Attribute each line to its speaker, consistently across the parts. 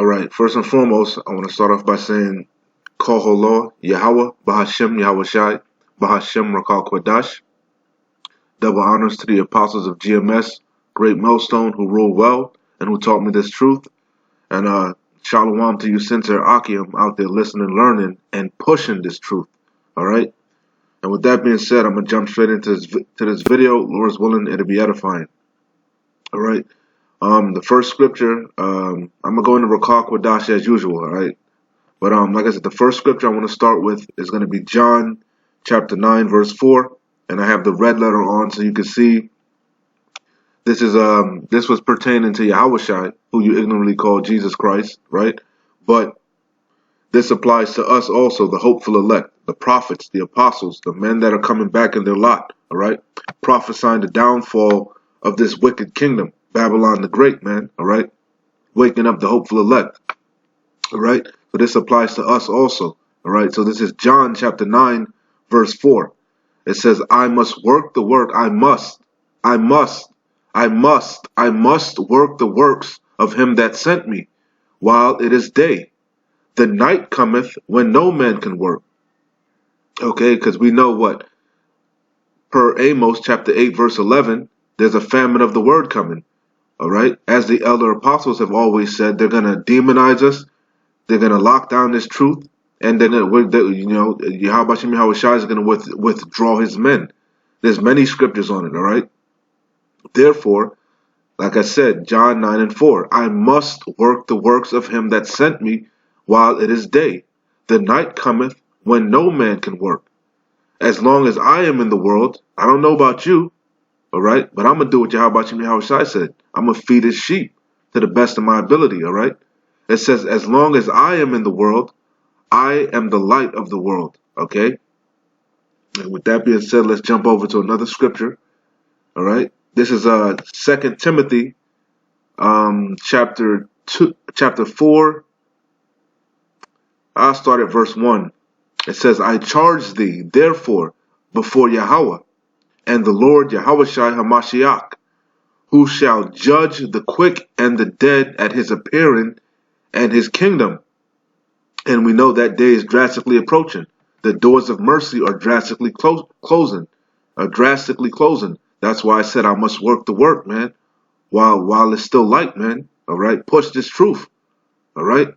Speaker 1: All right, first and foremost, I want to start off by saying, Koholo, Yahweh, Bahashem, Yahweh Shai, Bahashem, Rakal Kwadash. Double honors to the apostles of GMS, Great Millstone, who rule well and who taught me this truth. And shalom to you, Sincere Akim, out there listening, learning, and pushing this truth. All right? And with that being said, I'm going to jump straight into this video. Lord's willing, it'll be edifying. All right? The first scripture, I'm going to go into Rakal Kwadash as usual, all right? But like I said, the first scripture I want to start with is going to be John chapter 9, verse 4. And I have the red letter on so you can see this was pertaining to Yahushua, who you ignorantly call Jesus Christ, right? But this applies to us also, the hopeful elect, the prophets, the apostles, the men that are coming back in their lot, all right? Prophesying the downfall of this wicked kingdom, Babylon the Great, man, all right? Waking up the hopeful elect, all right? So this applies to us also, all right? So this is John chapter 9, verse 4. It says, I must work the work. I must work the works of him that sent me while it is day. The night cometh when no man can work. Okay, because we know what? Per Amos chapter 8, verse 11, there's a famine of the word coming. All right, as the elder apostles have always said, they're going to demonize us. They're going to lock down this truth. And then, Yahweh Shai is going to withdraw his men. There's many scriptures on it, all right? Therefore, like I said, John 9 and 4, I must work the works of him that sent me while it is day. The night cometh when no man can work. As long as I am in the world, I don't know about you, all right? But I'm going to do what Yahweh Shai said. I'm going to feed his sheep to the best of my ability, all right? It says, as long as I am in the world, I am the light of the world, okay? And with that being said, let's jump over to another scripture, all right? This is 2 Timothy chapter 4. I'll start at verse 1. It says, I charge thee, therefore, before Yahweh and the Lord Yahweh Shai HaMashiach, who shall judge the quick and the dead at his appearing and his kingdom. And we know that day is drastically approaching. The doors of mercy are drastically closing. That's why I said I must work the work, man. While it's still light, man. All right, push this truth. All right,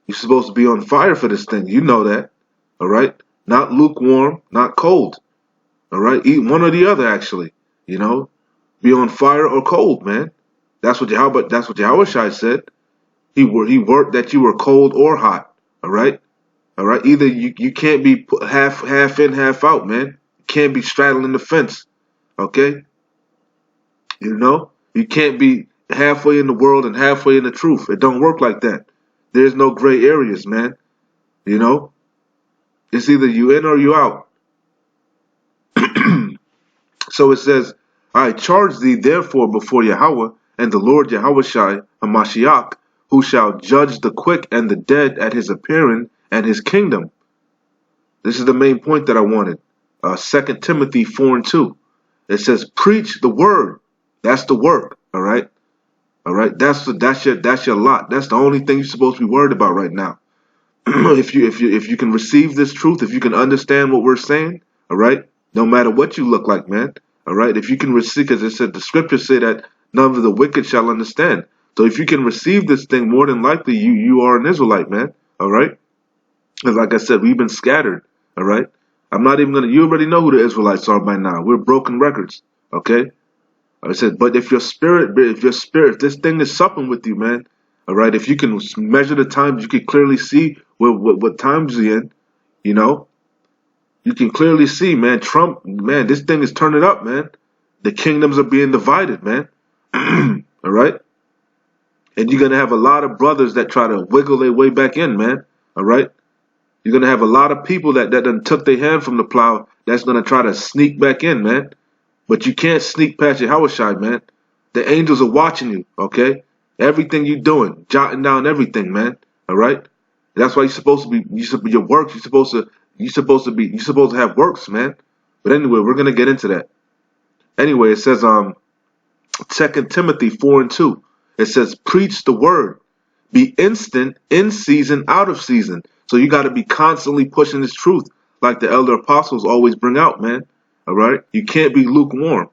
Speaker 1: you're supposed to be on fire for this thing. You know that. All right, not lukewarm, not cold. All right, eat one or the other. Actually, be on fire or cold, man. That's what Yahweh Shai said. He worked that you were cold or hot. All right. Either you can't be half in, half out, man. You can't be straddling the fence. Okay. You can't be halfway in the world and halfway in the truth. It don't work like that. There's no gray areas, man. It's either you in or you out. So it says, I charge thee therefore before Yahweh and the Lord Yahweh Shai HaMashiach, who shall judge the quick and the dead at his appearing and his kingdom. This is the main point that I wanted. 2 Timothy 4 and 2. It says, preach the word. That's the work. All right. That's your lot. That's the only thing you're supposed to be worried about right now. if you can receive this truth, if you can understand what we're saying, all right, no matter what you look like, man. All right. If you can receive, because it said the scriptures say that none of the wicked shall understand. So if you can receive this thing, more than likely you are an Israelite, man. All right? Because like I said, we've been scattered. All right? I'm not even you already know who the Israelites are by now. We're broken records. Okay? I said, but if your spirit, this thing is supping with you, man. All right? If you can measure the times, you can clearly see what times you're in. You can clearly see, man, Trump, man, this thing is turning up, man. The kingdoms are being divided, man. All right? And you're going to have a lot of brothers that try to wiggle their way back in, man. All right? You're going to have a lot of people that done took their hand from the plow that's going to try to sneak back in, man. But you can't sneak past your Shai, man. The angels are watching you, okay? Everything you're doing, jotting down everything, man. All right? That's why you're supposed to be, your works, you're supposed to have works, man. But anyway, we're going to get into that. Anyway, it says 2 Timothy 4 and 2. It says, preach the word. Be instant in season, out of season. So you got to be constantly pushing this truth, like the elder apostles always bring out, man. All right, you can't be lukewarm.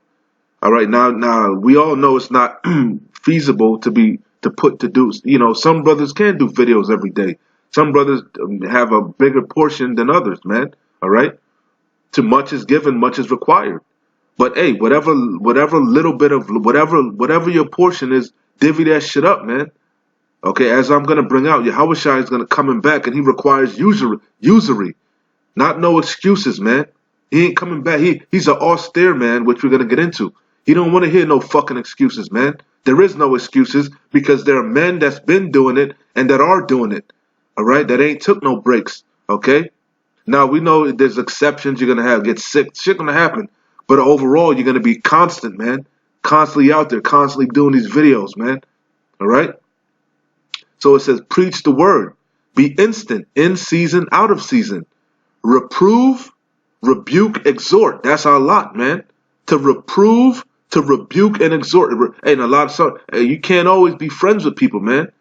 Speaker 1: All right, now we all know it's not feasible to do. You know, some brothers can do videos every day. Some brothers have a bigger portion than others, man. All right, to much is given, much is required. But hey, whatever little bit of whatever your portion is, divvy that shit up, man. Okay, as I'm gonna bring out, Yahushua is gonna coming back, and he requires usury, not no excuses, man. He ain't coming back. He's an austere man, which we're gonna get into. He don't want to hear no fucking excuses, man. There is no excuses because there are men that's been doing it and that are doing it. All right, that ain't took no breaks. Okay. Now we know there's exceptions. You're gonna get sick. Shit gonna happen. But overall, you're gonna be constant, man. Constantly out there, constantly doing these videos, man. All right. So it says, preach the word. Be instant, in season, out of season. Reprove, rebuke, exhort. That's our lot, man. To reprove, to rebuke, and exhort. And a lot of you can't always be friends with people, man.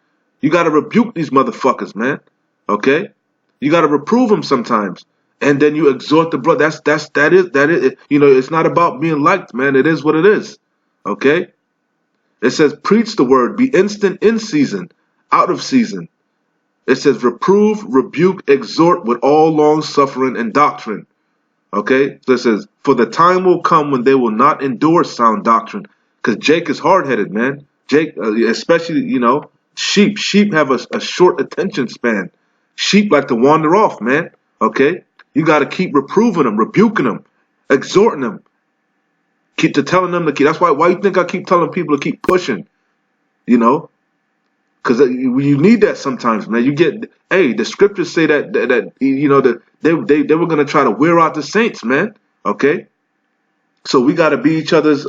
Speaker 1: You got to rebuke these motherfuckers, man. Okay. You got to reprove them sometimes, and then you exhort the brother. That is. You know, it's not about being liked, man. It is what it is. Okay. It says, preach the word. Be instant in season, out of season. It says, reprove, rebuke, exhort with all long suffering and doctrine. Okay. So it says, for the time will come when they will not endure sound doctrine, because Jake is hard headed, man. Jake, especially sheep. Sheep have a short attention span. Sheep like to wander off, man. Okay? You got to keep reproving them, rebuking them, exhorting them. Keep telling them to keep. That's why you think I keep telling people to keep pushing, you know? Because you need that sometimes, man. The scriptures say that they were going to try to wear out the saints, man. Okay? So we got to be each other's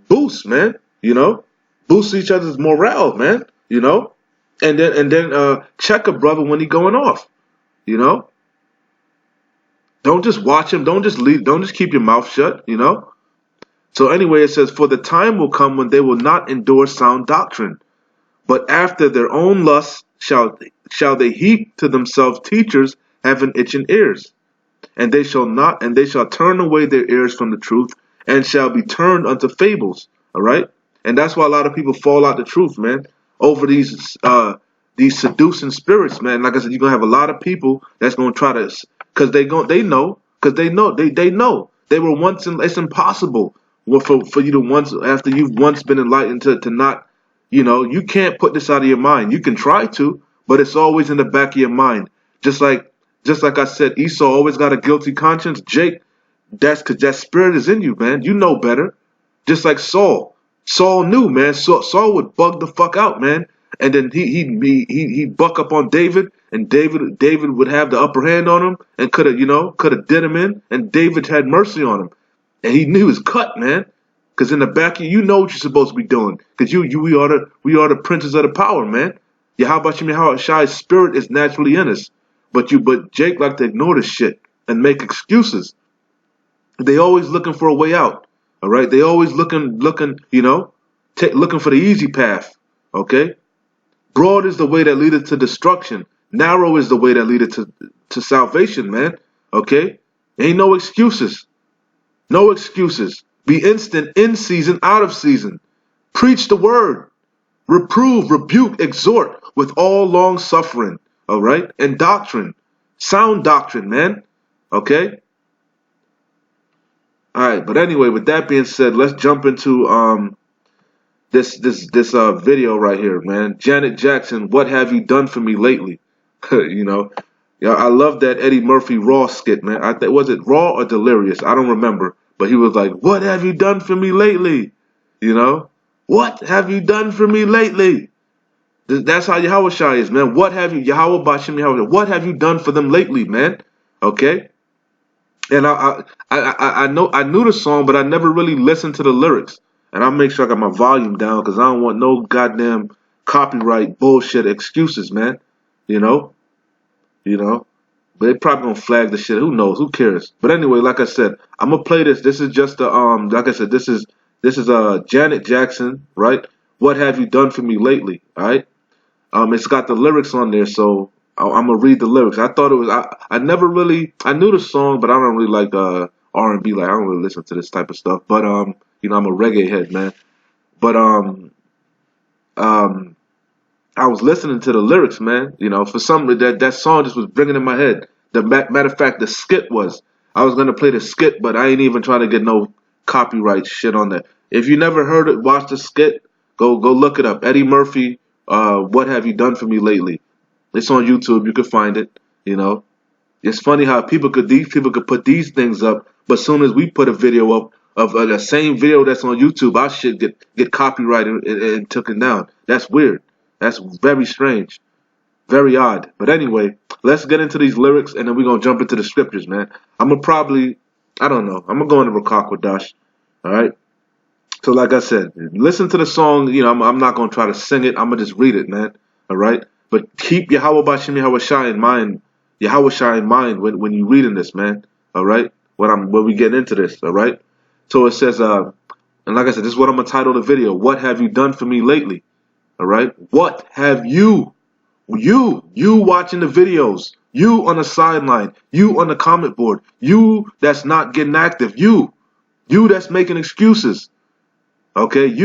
Speaker 1: boost, man. You know? Boost each other's morale, man. You know? And then check a brother when he going off, you know. Don't just watch him. Don't just leave. Don't just keep your mouth shut, you know. So anyway, it says, for the time will come when they will not endure sound doctrine, but after their own lusts shall they heap to themselves teachers having itching ears, and they shall turn away their ears from the truth, and shall be turned unto fables. All right, and that's why a lot of people fall out the truth, man. Over these seducing spirits, man. Like I said, you're gonna have a lot of people that's gonna try to, because they know they were once it's impossible for you to once, after you've once been enlightened, to not, you can't put this out of your mind. You can try to, but it's always in the back of your mind. Just like I said, Esau always got a guilty conscience. Jake, that's because that spirit is in you, man. You know better. Just like Saul. Saul knew, man. Saul would bug the fuck out, man, and then he'd buck up on David, and David would have the upper hand on him, and could have did him in, and David had mercy on him, and he was cut, man, because in the back of you know what you're supposed to be doing, because we are the princes of the power, man. Yeah, how about you? How Shai's spirit is naturally in us, but Jake like to ignore this shit and make excuses. They always looking for a way out. All right, they always looking, looking for the easy path. Okay, broad is the way that leadeth to destruction. Narrow is the way that leadeth to salvation, man. Okay, ain't no excuses. No excuses. Be instant, in season, out of season. Preach the word. Reprove, rebuke, exhort with all long suffering. All right, and doctrine, sound doctrine, man. Okay. All right, but anyway, with that being said, let's jump into this video right here, man. Janet Jackson, what have you done for me lately? I love that Eddie Murphy Raw skit, man. Was it Raw or Delirious? I don't remember, but he was like, "What have you done for me lately?" What have you done for me lately? That's how Yahushua is, man. What have you, Yahweh Bashim Yahweh? What have you done for them lately, man? Okay. And I knew the song, but I never really listened to the lyrics. And I'll make sure I got my volume down because I don't want no goddamn copyright bullshit excuses, man. But they probably gonna flag the shit. Who knows? Who cares? But anyway, like I said, I'm gonna play this. This is just like I said, this is Janet Jackson, right? What have you done for me lately? All right. It's got the lyrics on there, so I'm gonna read the lyrics. I thought it was. I never really. I knew the song, but I don't really like R&B. Like I don't really listen to this type of stuff. But I'm a reggae head, man. But um, I was listening to the lyrics, man. For some that song just was ringing in my head. The matter of fact, the skit was. I was gonna play the skit, but I ain't even trying to get no copyright shit on that. If you never heard it, watch the skit. Go look it up. Eddie Murphy. What have you done for me lately? It's on YouTube. You can find it. It's funny how these people could put these things up, but as soon as we put a video up of the same video that's on YouTube, our shit get copyrighted and taken down. That's weird. That's very strange. Very odd. But anyway, let's get into these lyrics and then we're gonna jump into the scriptures, man. I'm gonna probably, I don't know. I'm gonna go into Rakakwadash. All right. So like I said, listen to the song. I'm not gonna try to sing it. I'm gonna just read it, man. All right. But keep Yahweh Bashim Yahweh Shai in mind. Yahweh Shai in mind when you reading this, man. All right. When we get into this. All right. So it says, and like I said, this is what I'm gonna title the video. What have you done for me lately? All right. What have you watching the videos, you on the sideline, you on the comment board, you that's not getting active, you that's making excuses. Okay,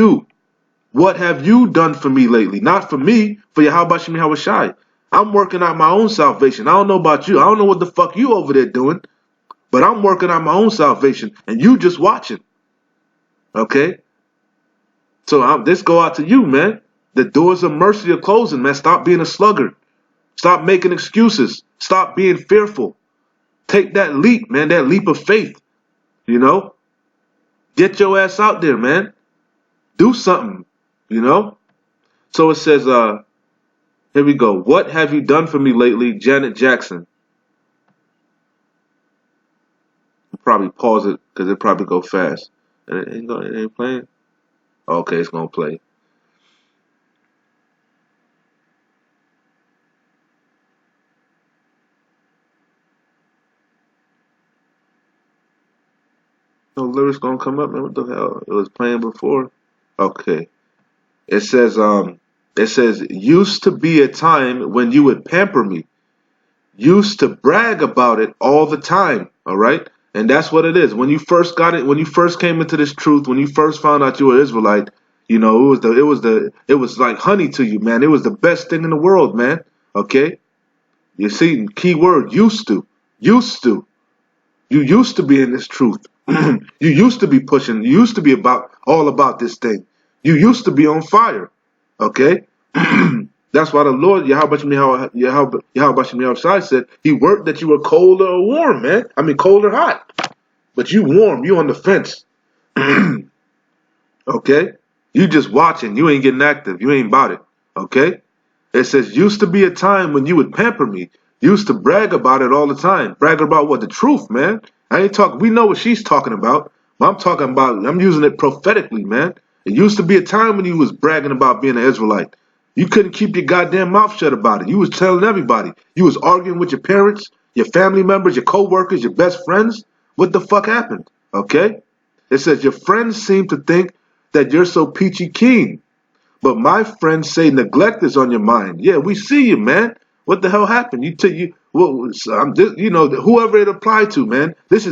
Speaker 1: what have you done for me lately? Not for me, for Yahweh Shem Yahweh Shai. I'm working out my own salvation. I don't know about you. I don't know what the fuck you over there doing, but I'm working out my own salvation, and you just watching. Okay? So this go out to you, man. The doors of mercy are closing, man. Stop being a sluggard. Stop making excuses. Stop being fearful. Take that leap, man. That leap of faith. Get your ass out there, man. Do something. So it says, here we go. What have you done for me lately, Janet Jackson? I'll probably pause it because it probably go fast. It ain't playing? Okay, it's going to play. No lyrics gonna come up, man. What the hell? It was playing before. Okay. It says, used to be a time when you would pamper me. Used to brag about it all the time. All right? And that's what it is. When you first got it, when you first came into this truth, when you first found out you were Israelite, it was like honey to you, man. It was the best thing in the world, man. Okay? You see, key word, used to. Used to. You used to be in this truth. You used to be pushing. You used to be all about this thing. You used to be on fire. Okay? That's why the Lord, Yahweh Shai said, he worked that you were cold or warm, man. I mean, cold or hot. But you warm. You on the fence. Okay? You just watching. You ain't getting active. You ain't about it. Okay? It says, used to be a time when you would pamper me. Used to brag about it all the time. Brag about what? The truth, man. I ain't talking. We know what she's talking about. But I'm using it prophetically, man. It used to be a time when you was bragging about being an Israelite. You couldn't keep your goddamn mouth shut about it. You was telling everybody. You was arguing with your parents, your family members, your co-workers, your best friends. What the fuck happened? Okay? It says, your friends seem to think that you're so peachy keen. But my friends say neglect is on your mind. Yeah, we see you, man. What the hell happened? Whoever it applied to, man. This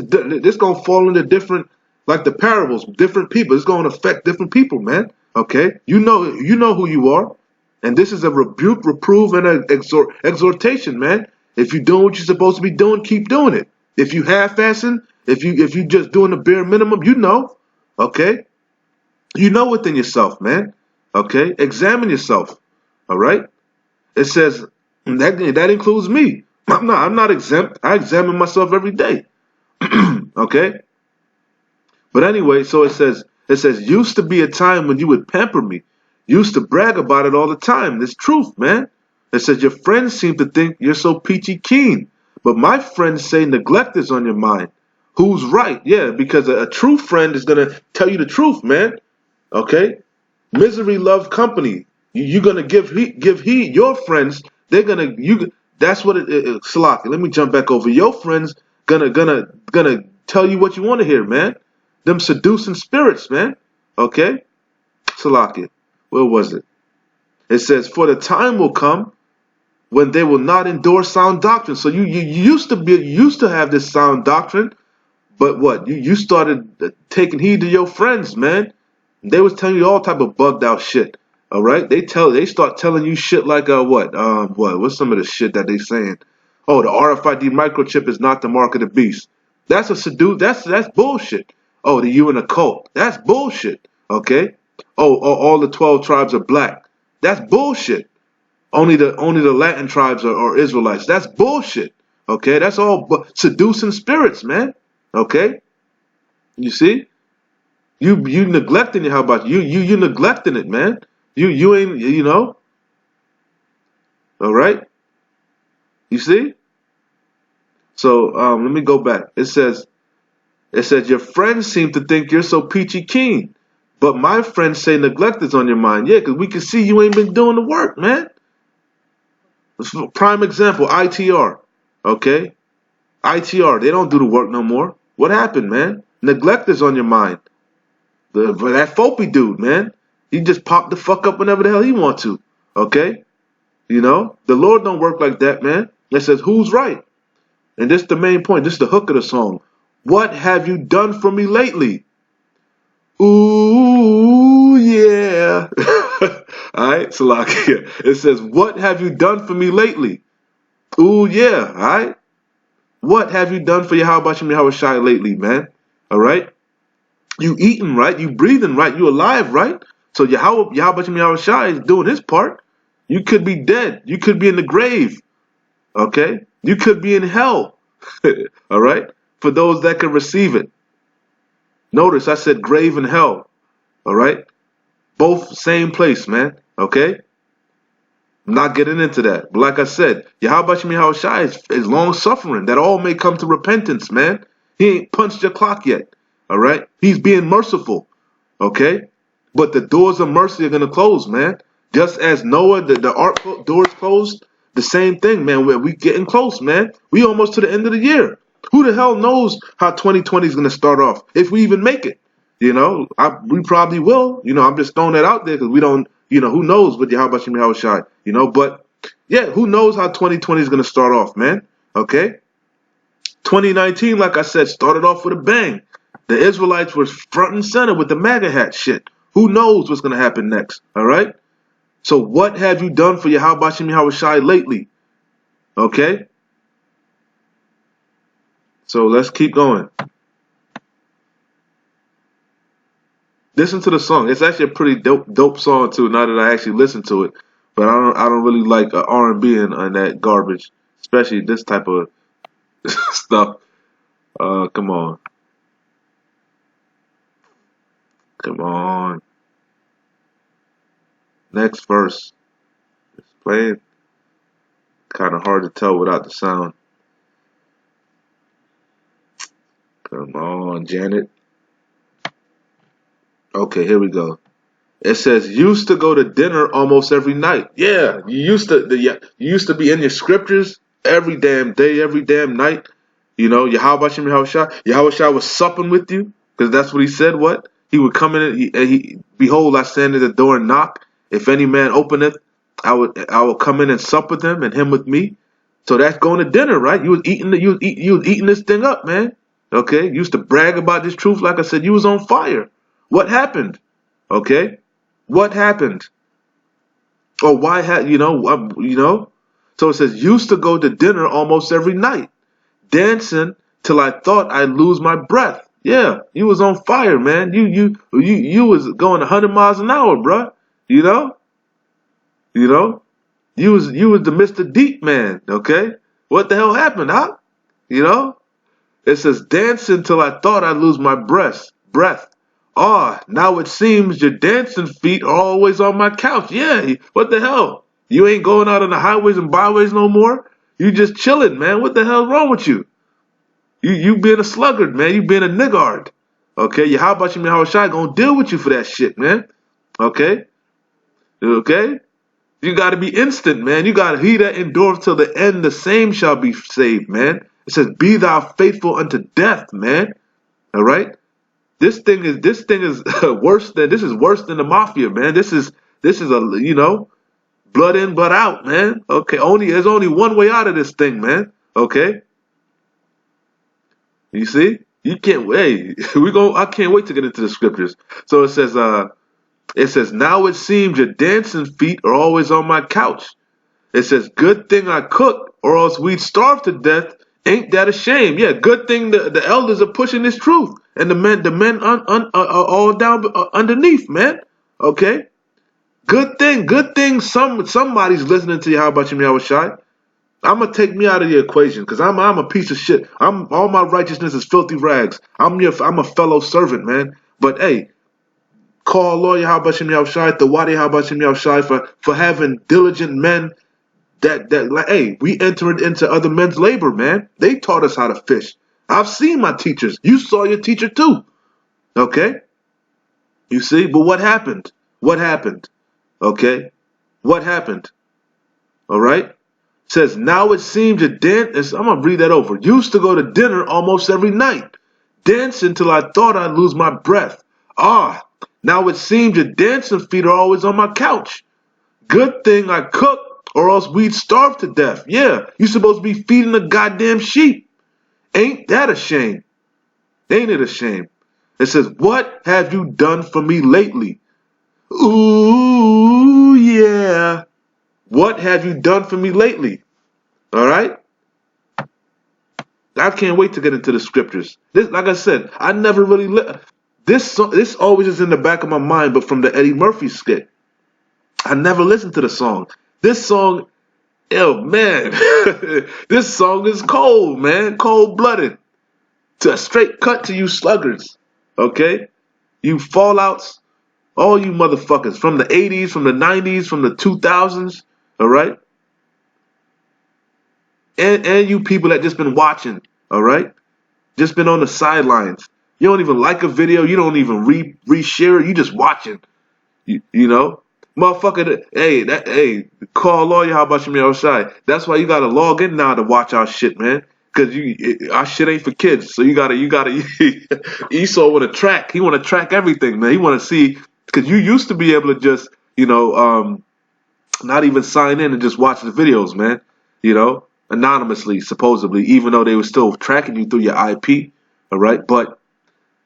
Speaker 1: gonna fall into different, like the parables, different people. It's gonna affect different people, man. Okay, you know who you are, and this is a rebuke, reprove, and an exhortation, man. If you're doing what you're supposed to be doing, keep doing it. If you half-assing, if you just doing the bare minimum, okay, within yourself, man. Okay, examine yourself. All right. It says that includes me. I'm not exempt. I examine myself every day. Okay. But anyway, so it says used to be a time when you would pamper me. Used to brag about it all the time. It's truth, man. It says your friends seem to think you're so peachy keen, but my friends say neglect is on your mind. Who's right? Yeah, because a true friend is gonna tell you the truth, man. Okay. Misery love company. You're gonna give heed. Your friends, that's what it is. Salaki. Let me jump back over. Your friends gonna tell you what you want to hear, man. Them seducing spirits, man. Okay, Salaki. Where was it? It says, for the time will come when they will not endure sound doctrine. So you used to have this sound doctrine, but what? You started taking heed to your friends, man. They was telling you all type of bugged out shit. All right, they start telling you shit like what's some of the shit that they saying? Oh, the RFID microchip is not the mark of the beast. That's that's bullshit. Oh, you in a cult. That's bullshit. Okay. Oh, all the 12 tribes are black. That's bullshit. Only the Latin tribes are Israelites. That's bullshit. Okay, that's all seducing spirits, man. Okay, you see, you neglecting it. How about you neglecting it, man? You ain't All right, you see. So let me go back. It says your friends seem to think you're so peachy keen, but my friends say neglect is on your mind. Yeah, because we can see you ain't been doing the work, man. Prime example, ITR. Okay? ITR, they don't do the work no more. What happened, man? Neglect is on your mind. That Fopi dude, man. He just popped the fuck up whenever the hell he want to. Okay? The Lord don't work like that, man. It says, who's right? And this is the main point. This is the hook of the song. What have you done for me lately? Ooh, yeah. Alright, Salakia. It says, what have you done for me lately? Ooh, yeah. Alright? What have you done for Yahweh Shem Yahweh Shai lately, man? Alright? You eating right, you breathing right, you alive, right? So Yahweh Shem Yahweh Shai is doing his part. You could be dead. You could be in the grave. Okay? You could be in hell. Alright? For those that can receive it. Notice I said grave and hell. Alright? Both same place, man. Okay? I'm not getting into that. But like I said, Yahweh Shem Yahweh Shai is long suffering, that all may come to repentance, man. He ain't punched your clock yet. Alright? He's being merciful. Okay? But the doors of mercy are gonna close, man. Just as Noah, the ark doors closed, the same thing, man. We getting close, man. We almost to the end of the year. Who the hell knows how 2020 is gonna start off? If we even make it. We probably will. I'm just throwing that out there because we don't, who knows with Yahweh Shem Yahweh Shai, but yeah, who knows how 2020 is going to start off, man. Okay. 2019, like I said, started off with a bang. The Israelites were front and center with the MAGA hat shit. Who knows what's going to happen next? All right. So what have you done for Yahweh Shem Yahweh Shai lately? Okay. So let's keep going. Listen to the song. It's actually a pretty dope song too. Now that I actually listen to it, but I don't really like R&B and that garbage, especially this type of stuff. Come on, come on. Next verse. It's playing. Kind of hard to tell without the sound. Come on, Janet. Okay, here we go. It says, used to go to dinner almost every night. Yeah, you used to be in your scriptures every damn day, every damn night. Yahweh Shem Yahweh Shai. Yahweh Shai was supping with you, because that's what he said. What? He would come in and behold, I stand at the door and knock. If any man openeth, I will come in and sup with him and him with me. So that's going to dinner, right? You was eating this thing up, man. Okay, you used to brag about this truth. Like I said, you was on fire. What happened? Okay, what happened? Or why So it says, used to go to dinner almost every night, dancing till I thought I'd lose my breath. Yeah, you was on fire, man. You was going 100 miles an hour, bruh. You was the Mr. Deep man. Okay, what the hell happened, huh? It says, dancing till I thought I'd lose my breath. Now it seems your dancing feet are always on my couch. Yeah, what the hell? You ain't going out on the highways and byways no more? You just chilling, man. What the hell's wrong with you? You being a sluggard, man. You being a niggard. Okay, Yahweh Shem Yahweh Shai gonna deal with you for that shit, man. Okay? Okay? You gotta be instant, man. You gotta, he that endureth till the end, the same shall be saved, man. It says, be thou faithful unto death, man. All right? This thing is worse than the mafia, man. This is This is blood in, blood out, man. Okay, there's only one way out of this thing, man. Okay, you see, you can't. Hey, I can't wait to get into the scriptures. So it says, now it seems your dancing feet are always on my couch. It says, good thing I cook, or else we'd starve to death. Ain't that a shame? Yeah, good thing the elders are pushing this truth, and the men are all down underneath, man. Okay. Good thing somebody's listening to you. How about you, Yahushai? I'm gonna take me out of the equation because I'm a piece of shit. All my righteousness is filthy rags. I'm a fellow servant, man. But hey, call lawyer how about Yahushai, the wadi how about Yahushai for having diligent men that like, hey, we entered into other men's labor, man. They taught us how to fish. I've seen my teachers. You saw your teacher too. Okay? You see? But what happened? What happened? Okay? What happened? All right? Says, now it seems a dance. I'm going to read that over. Used to go to dinner almost every night. Dance until I thought I'd lose my breath. Now it seems your dancing feet are always on my couch. Good thing I cook or else we'd starve to death. Yeah, you supposed to be feeding the goddamn sheep. Ain't that a shame? Ain't it a shame? It says, what have you done for me lately? Ooh, yeah. What have you done for me lately? All right? I can't wait to get into the scriptures. This, like I said, I never really... This always is in the back of my mind, but from the Eddie Murphy skit. I never listened to the song. This song, man. This song is cold, man. Cold-blooded. To a straight cut to you sluggards. Okay? You fallouts. All you motherfuckers. From the 80s, from the 90s, from the 2000s. All right? And you people that just been watching. All right? Just been on the sidelines. You don't even like a video. You don't even re-share it. You just watching. You know? Motherfucker, hey, call lawyer, how about you, outside? That's why you gotta log in now to watch our shit, man. Cause our shit ain't for kids. So you gotta, Esau wanna track. He wanna track everything, man. He wanna see, cause you used to be able to just, not even sign in and just watch the videos, man. Anonymously, supposedly, even though they were still tracking you through your IP. All right, but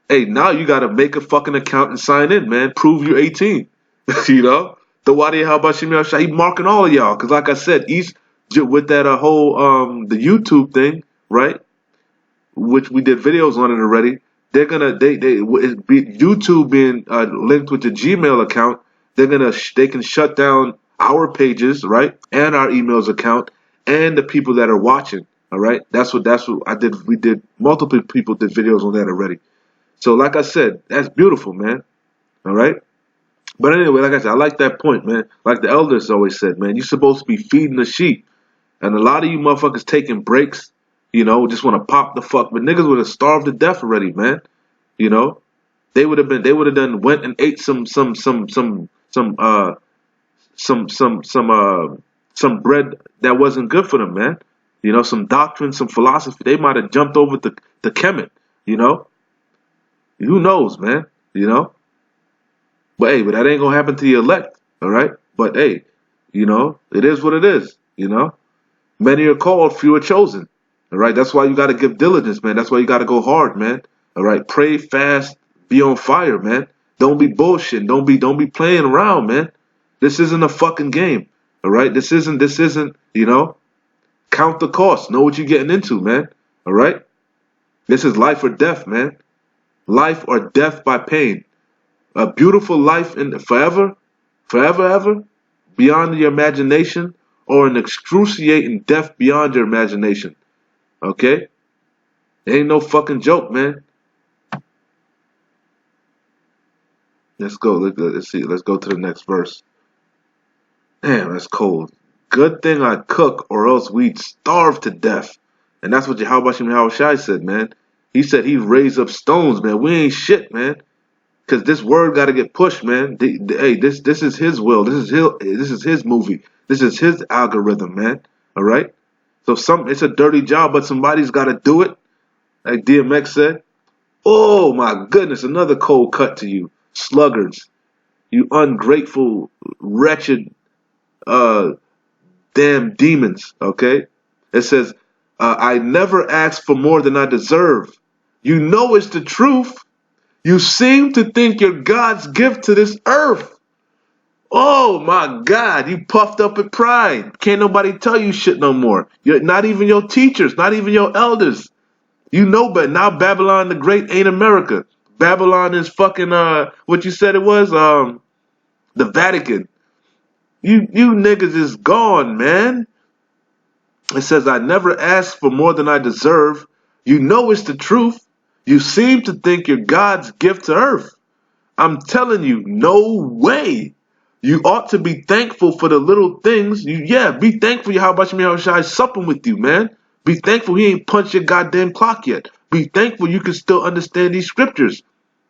Speaker 1: hey, now you gotta make a fucking account and sign in, man. Prove you're 18. The Wadi how about Shimei Shah, he marking all of y'all. Cause like I said, with that whole the YouTube thing, right? Which we did videos on it already. They're gonna YouTube being linked with the Gmail account. They can shut down our pages, right, and our emails account, and the people that are watching. All right, that's what I did. We did multiple people did videos on that already. So like I said, that's beautiful, man. All right. But anyway, like I said, I like that point, man. Like the elders always said, man, you're supposed to be feeding the sheep. And a lot of you motherfuckers taking breaks, just want to pop the fuck. But niggas would have starved to death already, man. They would have done went and ate some bread that wasn't good for them, man. Some doctrine, some philosophy. They might have jumped over the Kemet, Who knows, man, But hey, that ain't gonna happen to the elect, all right? But hey, it is what it is, Many are called, few are chosen, all right? That's why you gotta give diligence, man. That's why you gotta go hard, man. All right, pray, fast, be on fire, man. Don't be bullshit. Don't be playing around, man. This isn't a fucking game, all right? This isn't, count the cost. Know what you're getting into, man. All right? This is life or death, man. Life or death by pain. A beautiful life in forever, ever, beyond your imagination, or an excruciating death beyond your imagination. Okay? It ain't no fucking joke, man. Let's go. Let's see. Let's go to the next verse. Damn, that's cold. Good thing I cook, or else we'd starve to death. And that's what Yahweh Shai said, man. He said he'd raise up stones, man. We ain't shit, man. Cause this word got to get pushed, man. Hey, this is his will. This is his movie. This is his algorithm, man. All right. So it's a dirty job, but somebody's got to do it. Like DMX said. Oh my goodness, another cold cut to you, sluggards. You ungrateful, wretched, uh, damn demons, okay? It says, I never asked for more than I deserve. You know it's the truth. You seem to think you're God's gift to this earth. Oh my God, you puffed up with pride. Can't nobody tell you shit no more. Not even your teachers, not even your elders. You know better. Now Babylon the Great ain't America. Babylon is fucking, what you said it was? The Vatican. You niggas is gone, man. It says, I never asked for more than I deserve. You know it's the truth. You seem to think you're God's gift to earth. I'm telling you, no way. You ought to be thankful for the little things. Be thankful Yahweh Shai supping with you, man. Be thankful he ain't punched your goddamn clock yet. Be thankful you can still understand these scriptures.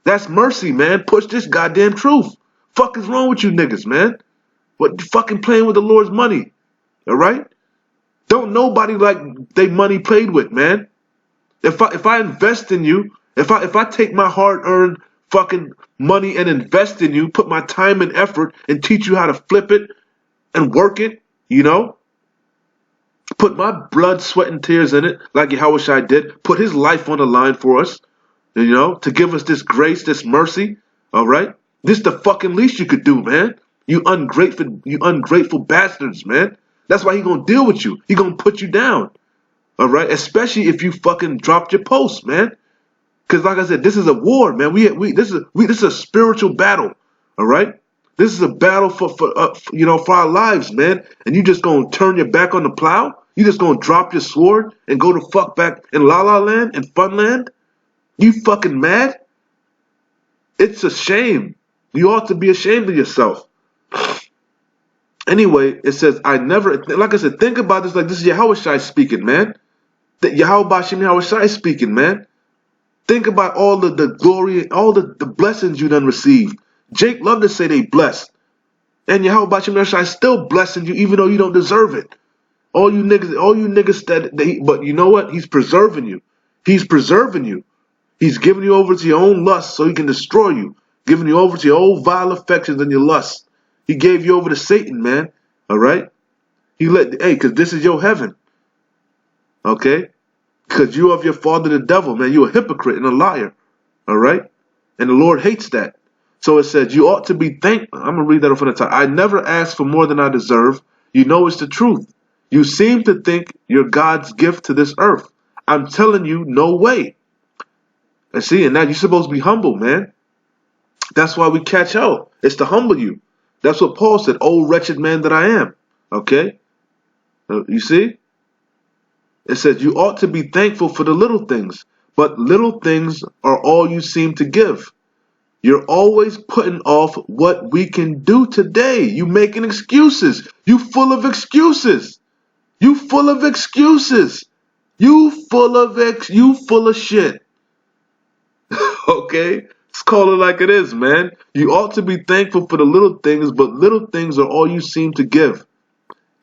Speaker 1: That's mercy, man. Push this goddamn truth. Fuck is wrong with you niggas, man? What, you fucking playing with the Lord's money? All right? Don't nobody like they money played with, man. If I invest in you, if I take my hard-earned fucking money and invest in you, put my time and effort and teach you how to flip it and work it, put my blood, sweat, and tears in it, like Yahushua did, put his life on the line for us, to give us this grace, this mercy, all right? This is the fucking least you could do, man. You ungrateful bastards, man. That's why he gonna deal with you. He gonna put you down, all right? Especially if you fucking dropped your post, man. Because like I said, this is a war, man. This is a spiritual battle, all right? This is a battle for our lives, man. And you just gonna turn your back on the plow? You just gonna drop your sword and go to fuck back in La La Land and Fun Land? You fucking mad? It's a shame. You ought to be ashamed of yourself. Anyway, it says, like I said, think about this like this is Yahweh speaking, man. Yahweh Bashim Yahweh speaking, man. Think about all the glory, all the blessings you done received. Jake loved to say they blessed. And Yahweh Bashim Yahweh still blessing you even though you don't deserve it. All you niggas but you know what? He's preserving you. He's preserving you. He's giving you over to your own lust so he can destroy you. Giving you over to your old vile affections and your lust. He gave you over to Satan, man. All right? Because this is your heaven. Okay? Because you of your father the devil, man. You're a hypocrite and a liar. All right? And the Lord hates that. So it says, you ought to be thankful. I'm going to read that from the top. I never asked for more than I deserve. You know it's the truth. You seem to think you're God's gift to this earth. I'm telling you, no way. And see, and now you're supposed to be humble, man. That's why we catch out. It's to humble you. That's what Paul said, oh wretched man that I am. Okay? You see? It says, you ought to be thankful for the little things, but little things are all you seem to give. You're always putting off what we can do today. You making excuses. You full of excuses. You full of excuses. You full of shit. Okay? Let's call it like it is, man. You ought to be thankful for the little things, but little things are all you seem to give.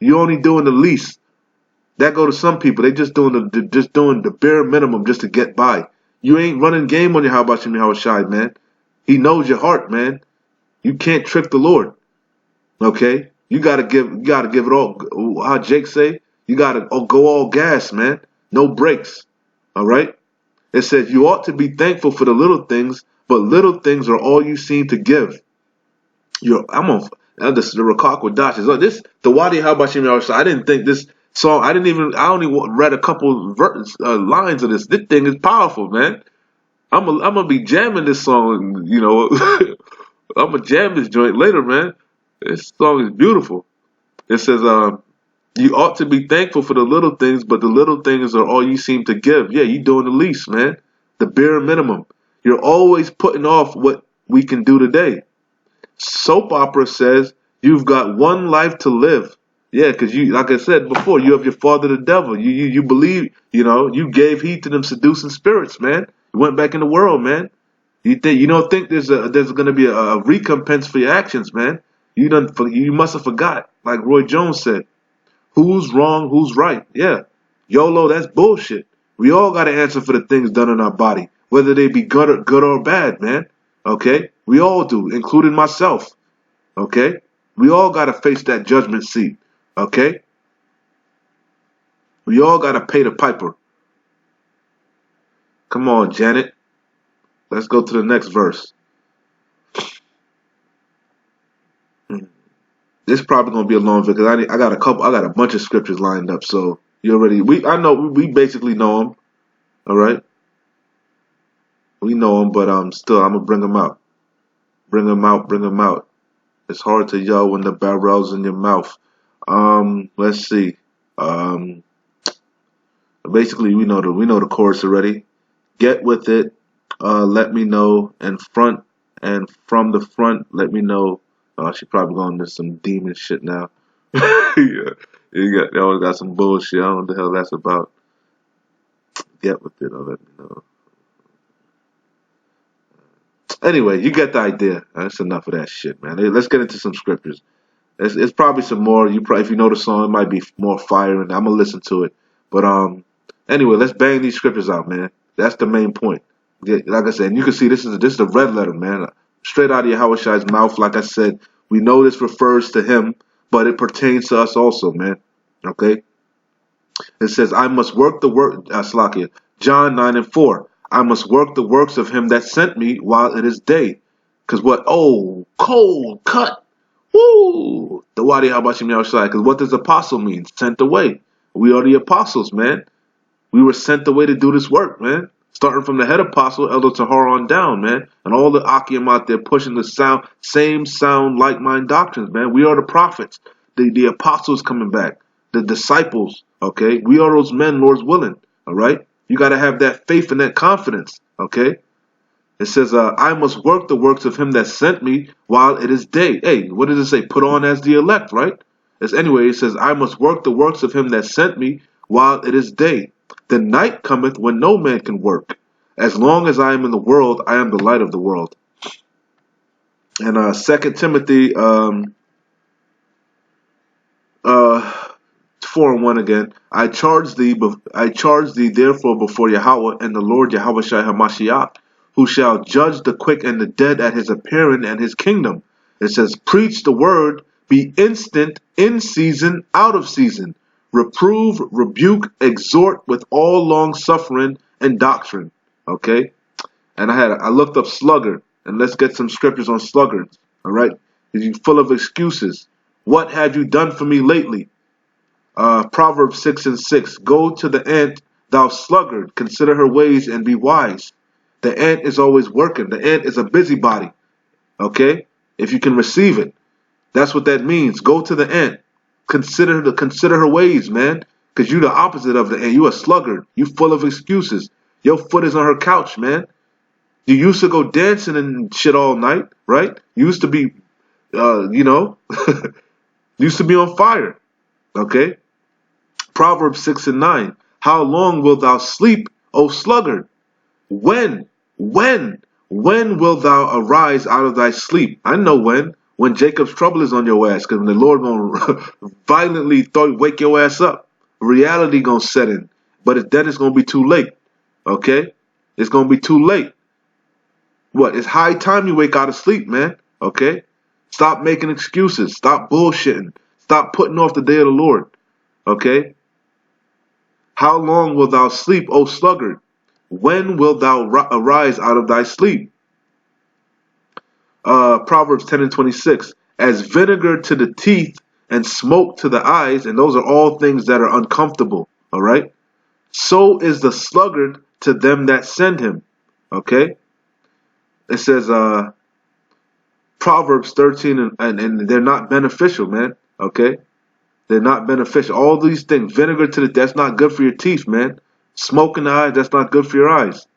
Speaker 1: You're only doing the least. That go to some people. They just doing the bare minimum just to get by. You ain't running game on your how about you Shai, man. He knows your heart, man. You can't trick the Lord. Okay? You gotta give it all. How Jake say? You gotta go all gas, man. No brakes. All right? It says you ought to be thankful for the little things, but little things are all you seem to give. The Rakak with Dash. The Wadi Habashim. I didn't think this song. I only read a couple lines of this. This thing is powerful, man. I'm gonna be jamming this song. I'm gonna jam this joint later, man. This song is beautiful. It says, you ought to be thankful for the little things, but the little things are all you seem to give. Yeah, you doing the least, man. The bare minimum. You're always putting off what we can do today. Soap opera says you've got one life to live. Yeah, because you, like I said before, you have your father the devil. You believe, you gave heed to them seducing spirits, man. You went back in the world, man. You don't think there's going to be a recompense for your actions, man. You must have forgot, like Roy Jones said. Who's wrong, who's right? Yeah. YOLO, that's bullshit. We all got to answer for the things done in our body, whether they be good or bad, man. Okay? We all do, including myself. Okay? We all got to face that judgment seat. Okay? We all got to pay the piper. Come on, Janet. Let's go to the next verse. This is probably gonna be a long video because I got a bunch of scriptures lined up. So I know we basically know them. All right, we know them, but still I'm gonna bring them out, bring them out, bring them out. It's hard to yell when the barrel's in your mouth. Let's see. Um, Basically we know the chorus already. Get with it. Let me know. And from the front, let me know. She probably going to some demon shit now. Yeah, they always got some bullshit. I don't know what the hell that's about. Get with it. Let me know. Anyway, you get the idea. That's enough of that shit, man. Hey, let's get into some scriptures. It's probably some more. If you know the song, it might be more fire, and I'm gonna listen to it. But anyway, let's bang these scriptures out, man. That's the main point. Yeah, like I said, and you can see this is a red letter, man. Straight out of Yahushai's mouth. Like I said, we know this refers to him, but it pertains to us also, man. Okay. It says, I must work the work, Slakia, John 9:4. I must work the works of him that sent me while it is day. Because what? Oh, cold cut. Woo! The Wadi Habashim Yahushai. Because what does apostle mean? Sent away. We are the apostles, man. We were sent away to do this work, man. Starting from the head apostle, Elder Tahar on down, man. And all the Akim out there pushing the same sound, like-mind doctrines, man. We are the prophets. The apostles coming back. The disciples, okay? We are those men, Lord's willing, all right? You got to have that faith and that confidence, okay? It says, I must work the works of him that sent me while it is day. Hey, what does it say? Put on as the elect, right? Anyway, it says, I must work the works of him that sent me while it is day. The night cometh when no man can work. As long as I am in the world, I am the light of the world. And 2 Timothy 4:1 again. I charge thee therefore before Yahweh and the Lord Yahushai HaMashiach, who shall judge the quick and the dead at his appearing and his kingdom. It says, preach the word, be instant, in season, out of season. Reprove, rebuke, exhort with all long suffering and doctrine. Okay? And I looked up sluggard, and let's get some scriptures on sluggards. All right? You're full of excuses. What have you done for me lately? Proverbs 6:6. Go to the ant, thou sluggard, consider her ways and be wise. The ant is always working. The ant is a busybody. Okay? If you can receive it. That's what that means. Go to the ant. Consider her ways, man. Because you're the opposite of the ant. You a sluggard. You full of excuses. Your foot is on her couch, man. You used to go dancing and shit all night, right? You used to be, used to be on fire. Okay? Proverbs 6:9. How long wilt thou sleep, O sluggard? When wilt thou arise out of thy sleep? I know when. When Jacob's trouble is on your ass, because when the Lord gonna violently wake your ass up, reality gonna set in. But then it's gonna be too late. Okay? It's gonna be too late. What? It's high time you wake out of sleep, man. Okay? Stop making excuses. Stop bullshitting. Stop putting off the day of the Lord. Okay? How long wilt thou sleep, O sluggard? When wilt thou arise out of thy sleep? Proverbs 10:26. As vinegar to the teeth and smoke to the eyes, and those are all things that are uncomfortable. All right? So is the sluggard to them that send him. Okay? It says, Proverbs 13, and they're not beneficial, man. Okay? They're not beneficial. All these things, vinegar to that's not good for your teeth, man. Smoke in the eyes, that's not good for your eyes.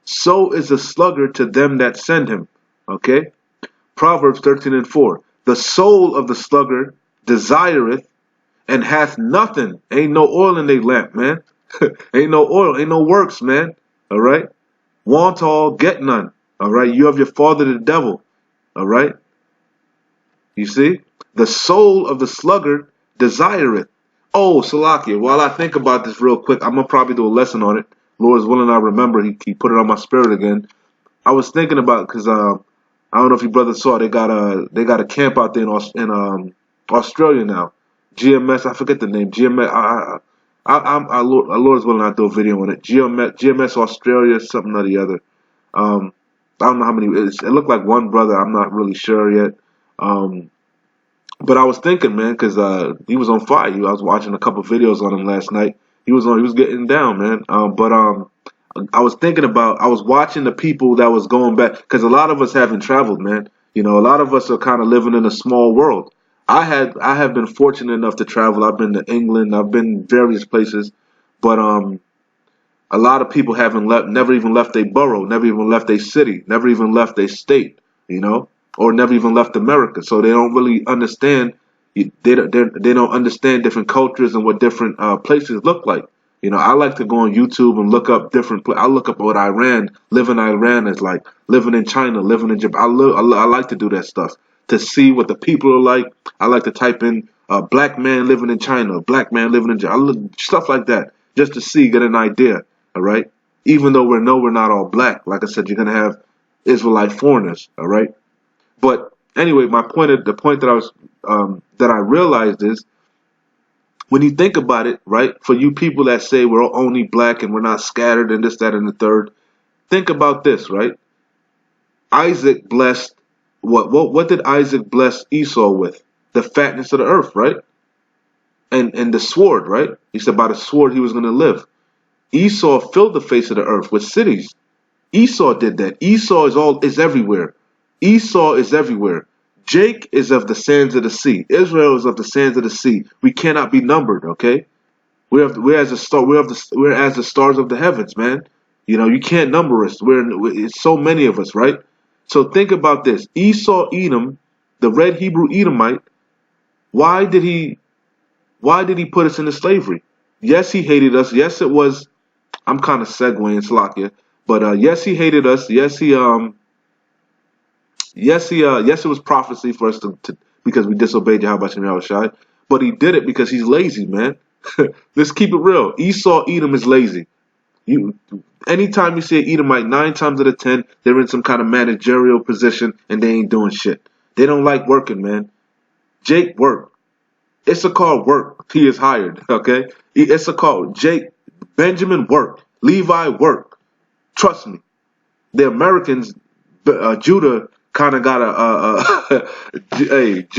Speaker 1: So is the sluggard to them that send him. Okay? Proverbs 13:4. The soul of the sluggard desireth and hath nothing. Ain't no oil in their lamp, man. Ain't no oil, ain't no works, man. All right? Want all, get none. All right? You have your father the devil. All right? You see? The soul of the sluggard desireth. Oh, Salakia, while I think about this real quick, I'm going to probably do a lesson on it. Lord's willing, I remember. He put it on my spirit again. I was thinking about, because I don't know if you brothers saw, they got a camp out there in Australia now. GMS, I forget the name. GMS. Lord's willing, I'll do a video on it. GMS Australia, something or the other. I don't know how many. It looked like one brother. I'm not really sure yet. But I was thinking, man, because he was on fire. I was watching a couple videos on him last night. He was getting down, man. I was thinking about. I was watching the people that was going back, because a lot of us haven't traveled, man. You know, a lot of us are kind of living in a small world. I have been fortunate enough to travel. I've been to England. I've been various places, but a lot of people haven't left, never even left their borough, never even left their city, never even left their state, you know, or never even left America. So they don't really understand. They don't understand different cultures and what different places look like. You know, I like to go on YouTube and look up different. I look up what living in Iran is like, living in China, living in Japan. I like to do that stuff to see what the people are like. I like to type in black man living in China, black man living in Japan. I look stuff like that just to see, get an idea. All right. Even though we're not all black. Like I said, you're gonna have Israelite foreigners. All right. But anyway, the point that that I realized is, when you think about it, right? For you people that say we're only black and we're not scattered and this, that, and the third, think about this, right? Isaac blessed what did Isaac bless Esau with? The fatness of the earth, right? And the sword, right? He said by the sword he was gonna live. Esau filled the face of the earth with cities. Esau did that. Esau is everywhere. Esau is everywhere. Jake is of the sands of the sea. Israel is of the sands of the sea. We cannot be numbered, okay? We're as the stars of the heavens, man. You know, you can't number us. It's so many of us, right? So think about this. Esau Edom, the red Hebrew Edomite, why did he put us into slavery? Yes, he hated us. Yes, it was. I'm kind of segueing, Slakia, but yes, he hated us. Yes, it was prophecy for us to because we disobeyed Yahweh Shem Yahushai. But he did it because he's lazy, man. Let's keep it real. Esau Edom is lazy. Anytime you see Edomite, 9 times out of 10, they're in some kind of managerial position and they ain't doing shit. They don't like working, man. Jake worked. Issachar worked. He is hired. Okay. Issachar, Jake, Benjamin worked. Levi worked. Trust me. The Americans, Judah kind of got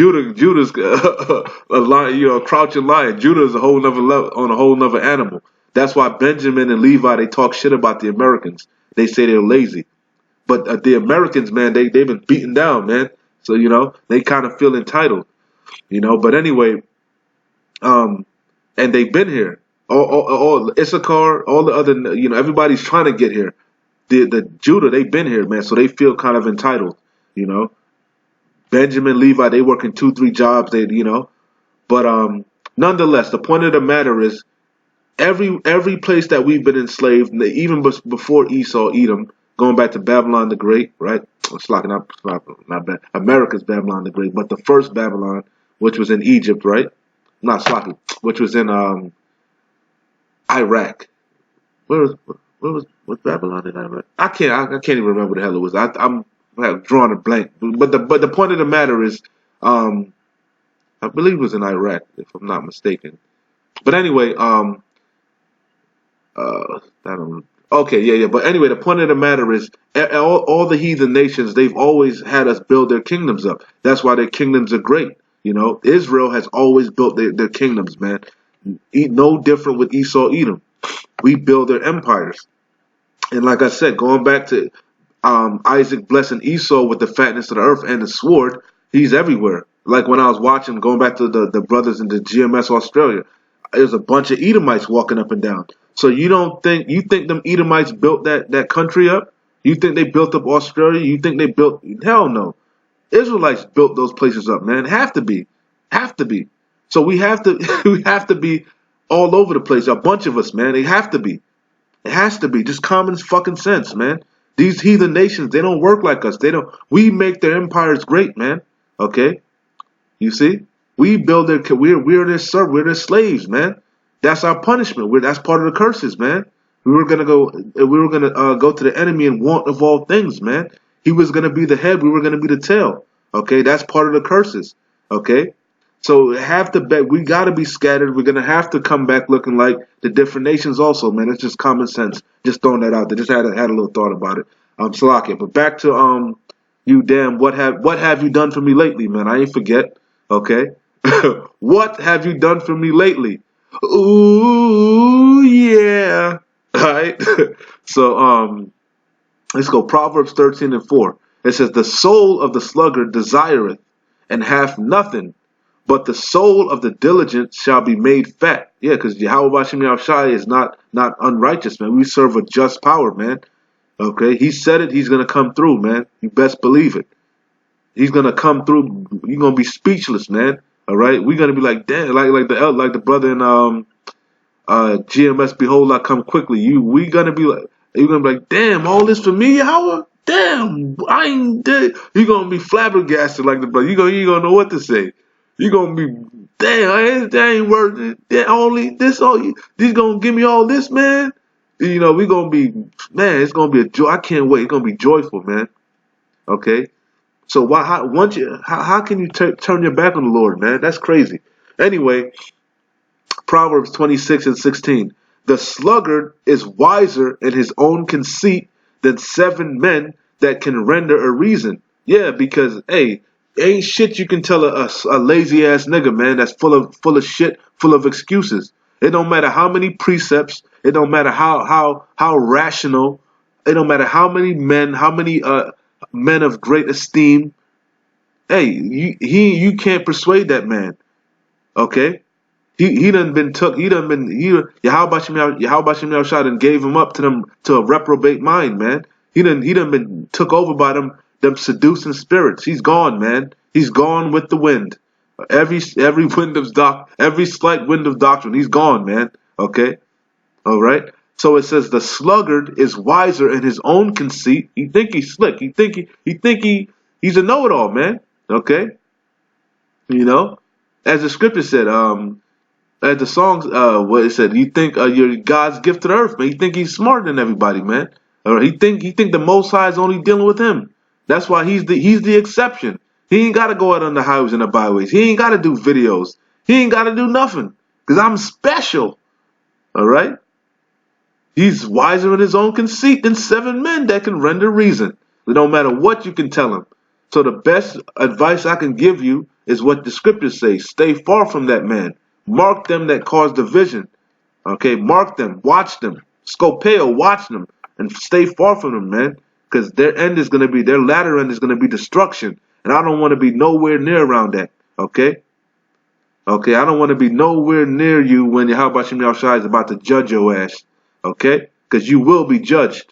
Speaker 1: Judah's a lion, a crouching lion. Judah is a whole nother level, on a whole nother animal. That's why Benjamin and Levi, they talk shit about the Americans. They say they're lazy, but the Americans, man, they've been beaten down, man. So you know they kind of feel entitled, you know. But anyway, and they've been here. All Issachar, all the other, you know, everybody's trying to get here. The Judah, they've been here, man, so they feel kind of entitled, you know. Benjamin, Levi, they working 2-3 jobs, you know. But nonetheless, the point of the matter is, every place that we've been enslaved, even before Esau, Edom, going back to Babylon the Great, right? It's like not bad. America's Babylon the Great, but the first Babylon, which was in Egypt, right? Not Slaki, which was in Iraq. Where was Babylon in Iraq? I can't even remember what the hell it was. I'm drawing a blank. But the point of the matter is, I believe it was in Iraq, if I'm not mistaken. But anyway, okay, yeah. But anyway, the point of the matter is, all the heathen nations, they've always had us build their kingdoms up. That's why their kingdoms are great. You know, Israel has always built their kingdoms, man. No different with Esau, Edom. We build their empires. And like I said, going back to Isaac blessing Esau with the fatness of the earth and the sword, he's everywhere. Like when I was watching, going back to the brothers in the GMS Australia, there's a bunch of Edomites walking up and down. So you think them Edomites built that country up? You think they built up Australia? You think they built? Hell no. Israelites built those places up, man. Have to be. So we have to be all over the place. A bunch of us, man. They have to be. It has to be. Just common fucking sense, man. These heathen nations, they don't work like us. We make their empires great, man. Okay? You see? We build we're their slaves, man. That's our punishment. That's part of the curses, man. We were gonna go to the enemy and want of all things, man. He was going to be the head. We were going to be the tail. Okay, that's part of the curses. Okay, so we got to be scattered. We're going to have to come back looking like the different nations also, man. It's just common sense. Just throwing that out there. Just had a little thought about it. Salakia. But back to you, damn. What have you done for me lately, man? I ain't forget. Okay, what have you done for me lately? Ooh, yeah. All right. So let's go. Proverbs 13:4. It says, "The soul of the sluggard desireth, and hath nothing, but the soul of the diligent shall be made fat." Yeah, because Yahweh Bashem Yahushai is not unrighteous, man. We serve a just power, man. Okay, he said it. He's gonna come through, man. You best believe it. He's gonna come through. You're gonna be speechless, man. All right, we're gonna be like, damn, like the brother in GMS. Behold, I come quickly. You're gonna be like, damn, all this for me, Yahweh. Damn, I ain't dead. You're gonna be flabbergasted like the brother. You gonna know what to say. You're gonna be, damn, that ain't worth it. He's gonna give me all this, man. You know, we gonna be, man. It's gonna be a joy. I can't wait. It's gonna be joyful, man. Okay. So how can you turn your back on the Lord, man? That's crazy. Anyway, Proverbs 26:16. The sluggard is wiser in his own conceit than 7 men that can render a reason. Yeah, because hey, ain't shit you can tell a lazy ass nigga, man. That's full of shit, full of excuses. It don't matter how many precepts. It don't matter how rational. It don't matter how many men of great esteem. Hey, you can't persuade that man. Okay? He done been took. Yahweh Shem shot and gave him up to a reprobate mind, man. He done been took over by them seducing spirits. He's gone, man. He's gone with the wind. Every slight wind of doctrine. He's gone, man. Okay, all right. So it says the sluggard is wiser in his own conceit. He think he's slick. He think he's a know-it-all, man. Okay, you know, as the scripture said, as the songs, what it said, you think you're God's gift to the earth, man. You think he's smarter than everybody, man. Or he think the Most High is only dealing with him. That's why he's the exception. He ain't got to go out on the highways and the byways. He ain't got to do videos. He ain't got to do nothing. Because I'm special. All right? He's wiser in his own conceit than 7 men that can render reason. It don't matter what you can tell him. So the best advice I can give you is what the scriptures say. Stay far from that man. Mark them that cause division. Okay, mark them. Watch them. Scopeo, watch them. And stay far from them, man. Because their latter end is going to be destruction. And I don't want to be nowhere near around that. Okay? Okay, I don't want to be nowhere near you when Yahweh Shem Yahushai is about to judge your ass. Okay? Because you will be judged.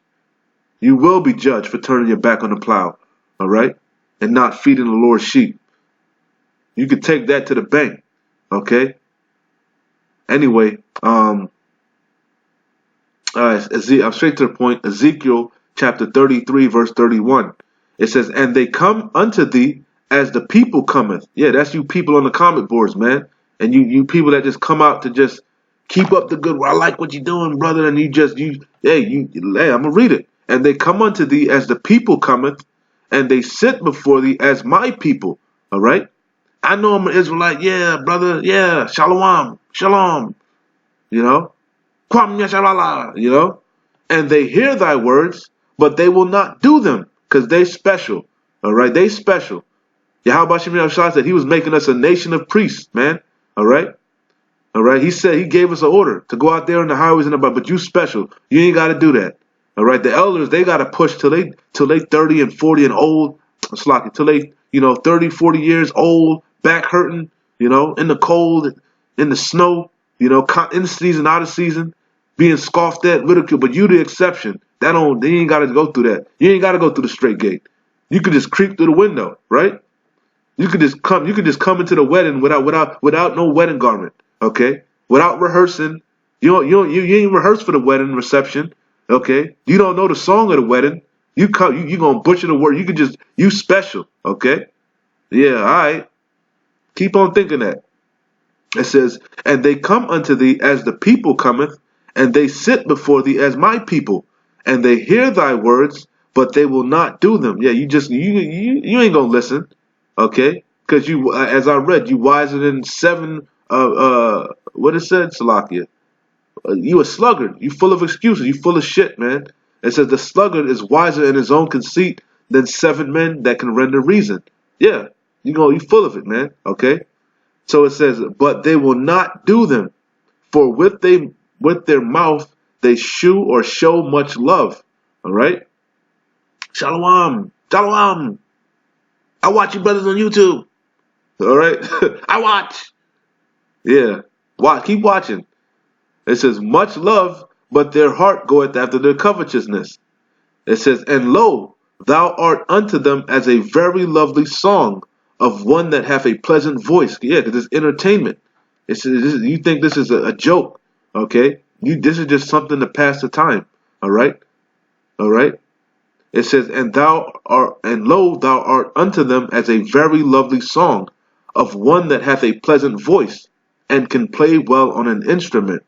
Speaker 1: You will be judged for turning your back on the plow. All right? And not feeding the Lord's sheep. You can take that to the bank. Okay? Anyway, I'm straight to the point. Ezekiel chapter 33, verse 31. It says, "And they come unto thee as the people cometh." Yeah, that's you people on the comment boards, man. And you people that just come out to just keep up the good. Well, I like what you're doing, brother. And I'm gonna read it. "And they come unto thee as the people cometh, and they sit before thee as my people." All right. I know I'm an Israelite. Yeah, brother. Yeah, shalom, shalom. You know, Kwam Yashalala. You know, and they hear thy words, but they will not do them, because they special. All right, they special. Yahweh Shem Yahushua said he was making us a nation of priests, man. All right. All right. He said he gave us an order to go out there on the highways and about, but you special. You ain't got to do that. All right. The elders, they got to push till they 30 and 40 and old. Till they 30, 40 years old, back hurting, in the cold, in the snow, in season, out of season, being scoffed at, ridiculed. But you the exception. They ain't got to go through that. You ain't got to go through the straight gate. You could just creep through the window, right? You could just come into the wedding without no wedding garment, okay? Without rehearsing. You ain't rehearsed for the wedding reception, okay? You don't know the song of the wedding. You gonna butcher the word. You special, okay? Yeah, all right. Keep on thinking that. It says, "And they come unto thee as the people cometh, and they sit before thee as my people, and they hear thy words, but they will not do them. Yeah, you ain't gonna listen, okay? Because you, as I read, you wiser than seven. What it said, Salakia. You a sluggard. You full of excuses. You full of shit, man. It says the sluggard is wiser in his own conceit than 7 men that can render reason. Yeah, you full of it, man. Okay. So it says, but they will not do them, for with their mouth they shew or show much love. All right. Shalom, shalom. I watch you brothers on YouTube. All right. I watch. Yeah. Watch. Keep watching. It says, much love, but their heart goeth after their covetousness. It says, and lo, thou art unto them as a very lovely song of one that hath a pleasant voice. Yeah, because it's entertainment. You think this is a joke, okay? This is just something to pass the time, all right? All right? It says, and lo, thou art unto them as a very lovely song of one that hath a pleasant voice and can play well on an instrument.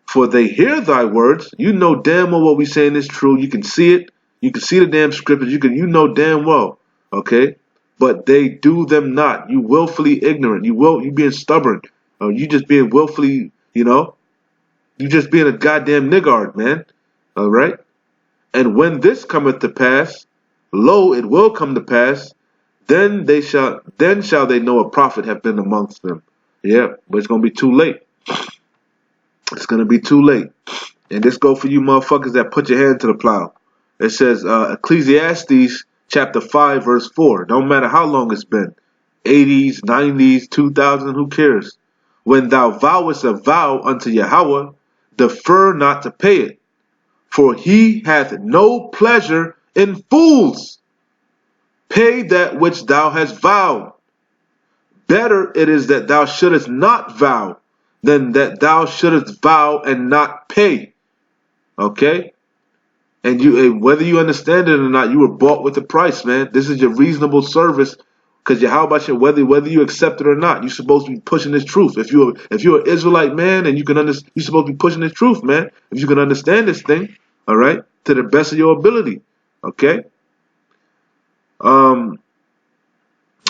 Speaker 1: For they hear thy words. You know damn well what we saying is true. You can see it. You can see the damn scriptures. You know damn well. Okay? But they do them not. You willfully ignorant. You being stubborn. You just being willfully, you just being a goddamn niggard, man. All right? And when this cometh to pass, lo, it will come to pass, then shall they know a prophet have been amongst them. Yeah, but it's gonna be too late. It's going to be too late. And this go for you motherfuckers that put your hand to the plow. It says, Ecclesiastes chapter 5, verse 4. Don't matter how long it's been. 80s, 90s, 2000, who cares? When thou vowest a vow unto Yahweh, defer not to pay it. For he hath no pleasure in fools. Pay that which thou hast vowed. Better it is that thou shouldest not vow than that thou shouldest vow and not pay. Okay? And whether you understand it or not, you were bought with a price, man. This is your reasonable service. Because whether you accept it or not, you're supposed to be pushing this truth. If you're an Israelite man and you're supposed to be pushing this truth, man. If you can understand this thing, all right, to the best of your ability. Okay?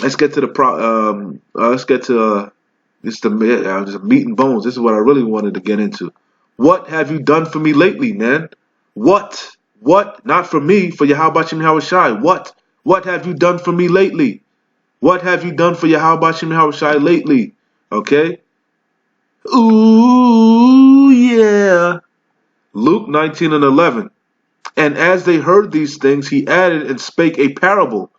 Speaker 1: Let's get to just meat and bones. This is what I really wanted to get into. What have you done for me lately, man? What? Not for me, for Yahweh Shem Yahweh Shai. What have you done for me lately? What have you done for Yahweh Shem Yahweh Shai lately? Okay? Ooh, yeah. Luke 19 and 11. And as they heard these things, he added and spake a parable,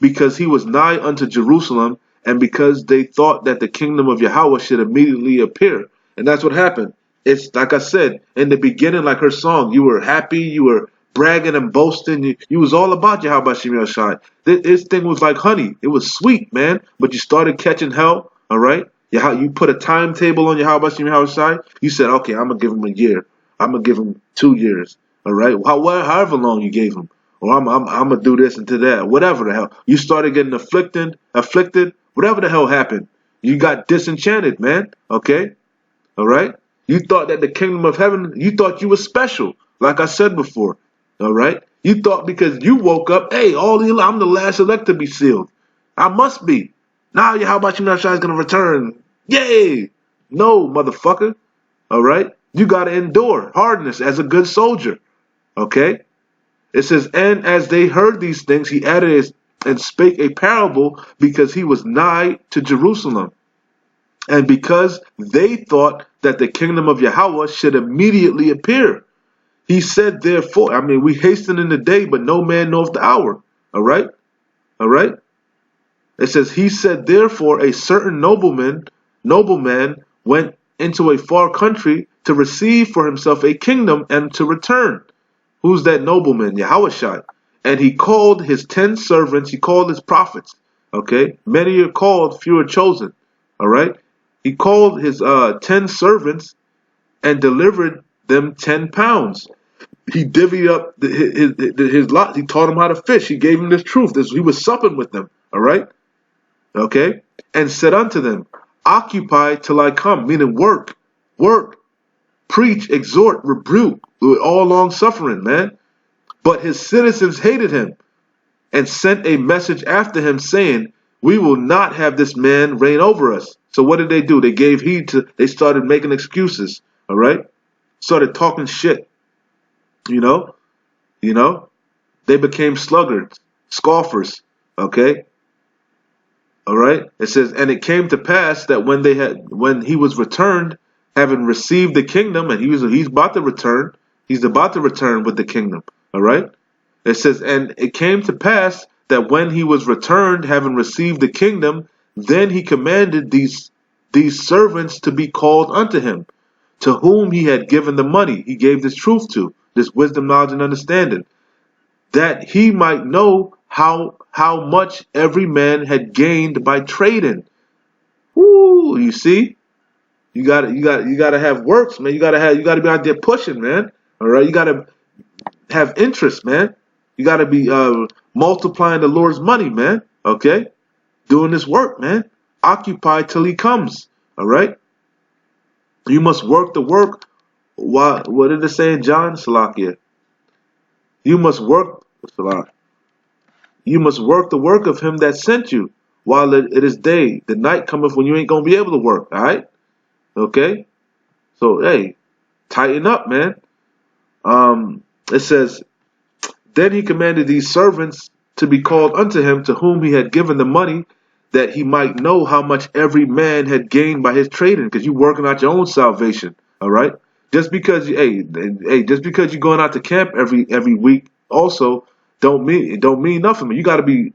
Speaker 1: because he was nigh unto Jerusalem, and because they thought that the kingdom of Yahweh should immediately appear. And that's what happened. It's like I said, in the beginning, like her song, you were happy, you were bragging and boasting, you was all about Yahweh Shem Yahweh Shai. This thing was like honey. It was sweet, man. But you started catching hell, all right? You put a timetable on Yahweh Shem Yahweh Shai. You said, okay, I'm going to give him a year. I'm going to give him 2 years, all right? However long you gave him. Or I'm going to do this and to that. Whatever the hell. You started getting afflicted. Whatever the hell happened. You got disenchanted, man. Okay? All right? You thought that the kingdom of heaven, you thought you were special. Like I said before. All right? You thought because you woke up, hey, I'm the last elect to be sealed. I must be. Now Yahweh Shem Yahweh Shai is going to return. Yay! No, motherfucker. All right? You got to endure hardness as a good soldier. Okay? It says, and as they heard these things, he added and spake a parable, because he was nigh to Jerusalem. And because they thought that the kingdom of Yahweh should immediately appear. He said, therefore, we hasten in the day, but no man knoweth the hour. All right? All right? It says, he said, therefore, a certain nobleman went into a far country to receive for himself a kingdom and to return. Who's that nobleman? Yahushua. And he called his 10 servants. He called his prophets. Okay? Many are called, few are chosen. All right? He called his 10 servants and delivered them 10 pounds. He divvied up his lot. He taught them how to fish. He gave them this truth. He was supping with them. All right? Okay? And said unto them, occupy till I come. Meaning work. Preach, exhort, rebuke, with all long suffering, man. But his citizens hated him and sent a message after him saying, we will not have this man reign over us. So what did they do? They gave heed to, they started making excuses, all right? Started talking shit, you know? You know? They became sluggards, scoffers, okay? All right? It says, and it came to pass that when he was returned, having received the kingdom, and he's about to return with the kingdom, all right? It says, and it came to pass that when he was returned, having received the kingdom, then he commanded these servants to be called unto him, to whom he had given the money. He gave this truth to, this wisdom, knowledge, and understanding, that he might know how much every man had gained by trading. Woo, you see? You gotta have works, man. You gotta be out there pushing, man. All right, you gotta have interest, man. You gotta be multiplying the Lord's money, man. Okay, doing this work, man. Occupy till He comes. All right. You must work the work. What did it say in John? Salakia. You must work. You must work the work of Him that sent you while it is day. The night cometh when you ain't gonna be able to work. All right. Okay. So hey, tighten up, man. It says, then he commanded these servants to be called unto him, to whom he had given the money, that he might know how much every man had gained by his trading. Because you working out your own salvation, all right? Just because just because you're going out to camp every week, also don't mean nothing. You got to be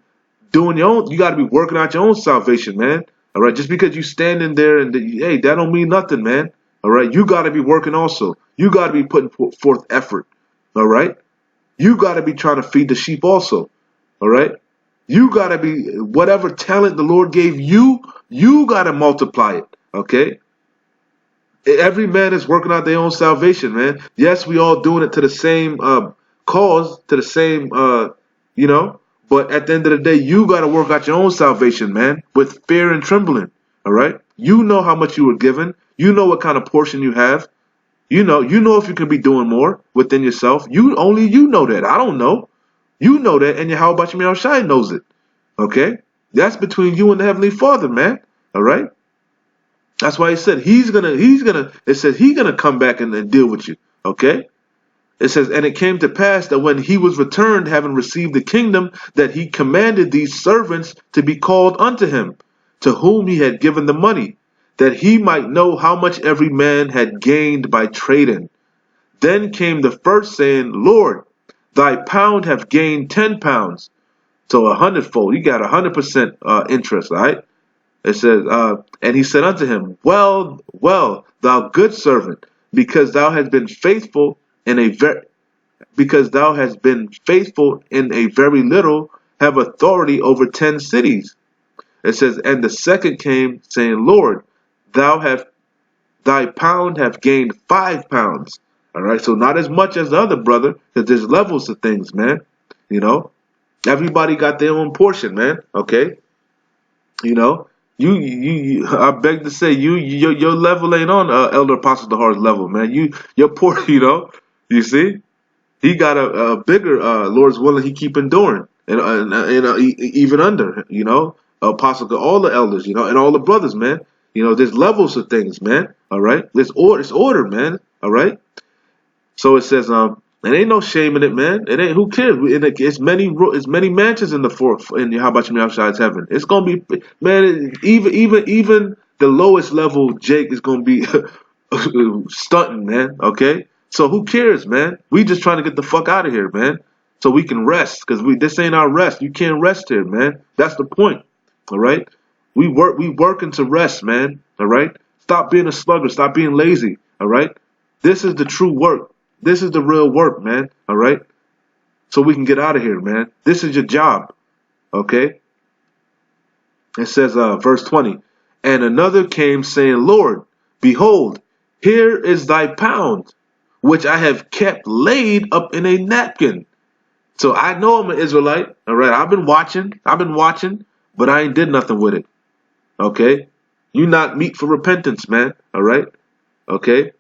Speaker 1: doing your own. You got to be working out your own salvation, man. All right. Just because you standing there and that don't mean nothing, man. All right. You got to be working also. You got to be putting forth effort. All right. You got to be trying to feed the sheep also. All right. You got to be, whatever talent the Lord gave you, you got to multiply it. Okay. Every man is working out their own salvation, man. Yes, we all doing it to the same cause, to the same, but at the end of the day, you got to work out your own salvation, man, with fear and trembling. All right. You know how much you were given. You know what kind of portion you have. You know if you can be doing more within yourself. You know that. I don't know. You know that, and how about your Shai knows it. Okay? That's between you and the Heavenly Father, man. All right? That's why he said he's gonna come back and deal with you. Okay? It says, and it came to pass that when he was returned, having received the kingdom, that he commanded these servants to be called unto him, to whom he had given the money, that he might know how much every man had gained by trading. Then came the first, saying, Lord, thy pound have gained 10 pounds. So 100-fold. You got 100% interest, right? It says, and he said unto him, well, thou good servant, because thou hast been faithful in a very little, have authority over 10 cities. It says, and the second came, saying, Lord, thy pound have gained 5 pounds. All right, so not as much as the other brother, because there's levels to things, man. You know, everybody got their own portion, man. Okay, you know, you I beg to say, your level ain't on Elder Apostle DeHart's level, man. Your portion, you know, you see, he got a bigger, Lord's willing, he keep enduring, and even under, you know, Apostle, all the elders, you know, and all the brothers, man. You know, there's levels of things, man. All right, it's order, man. All right. So it says, it ain't no shame in it, man. It ain't. Who cares? It's many mansions in how about you outside's heaven? It's gonna be, man. Even the lowest level Jake is gonna be stunting, man. Okay. So who cares, man? We just trying to get the fuck out of here, man, so we can rest, because this ain't our rest. You can't rest here, man. That's the point. All right. We working to rest, man. All right. Stop being a sluggard. Stop being lazy. All right. This is the true work. This is the real work, man. All right. So we can get out of here, man. This is your job. Okay. It says, verse 20, and another came, saying, Lord, behold, here is thy pound, which I have kept laid up in a napkin. So I know I'm an Israelite. All right. I've been watching, but I ain't did nothing with it. Okay. You not meet for repentance, man. All right. Okay.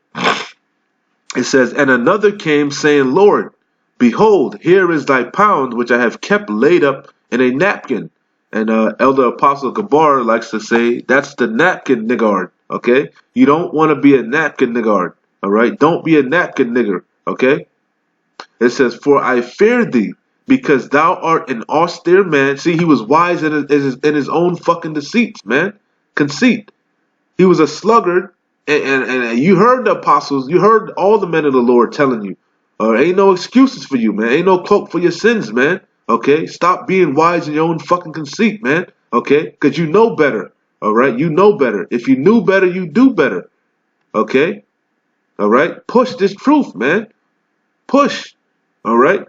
Speaker 1: It says, and another came, saying, Lord, Behold, here is thy pound, which I have kept laid up in a napkin. And Elder Apostle Gabar likes to say, that's the napkin niggard, okay? You don't want to be a napkin niggard, all right? Don't be a napkin nigger, okay? It says, for I fear thee, because thou art an austere man. See, he was wise in his own fucking deceits, man. Conceit. He was a sluggard, and you heard the apostles, you heard all the men of the Lord telling you, ain't no excuses for you, man. Ain't no cloak for your sins, man. Okay? Stop being wise in your own fucking conceit, man. Okay? Because you know better. All right? You know better. If you knew better, you do better. Okay? All right? Push this truth, man. Push. All right?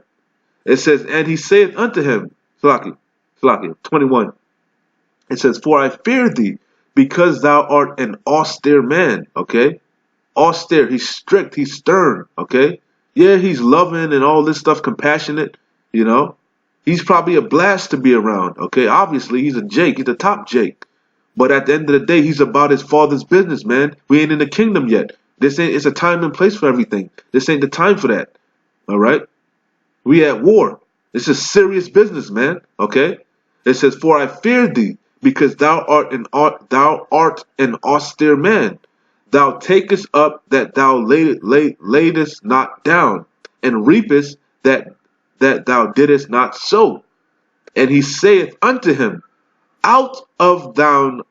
Speaker 1: It says, and he saith unto him, Salaki, 21. It says, for I fear thee, because thou art an austere man. Okay? Austere. He's strict. He's stern. Okay? Yeah, he's loving and all this stuff, compassionate, you know. He's probably a blast to be around, okay? Obviously, he's a Jake. He's a top Jake. But at the end of the day, he's about his father's business, man. We ain't in the kingdom yet. It's a time and place for everything. This ain't the time for that, all right? We at war. This is serious business, man, okay? It says, for I fear thee, because thou art an austere man. Thou takest up that thou laidest not down, and reapest that thou didst not sow. And he saith unto him, out of thine,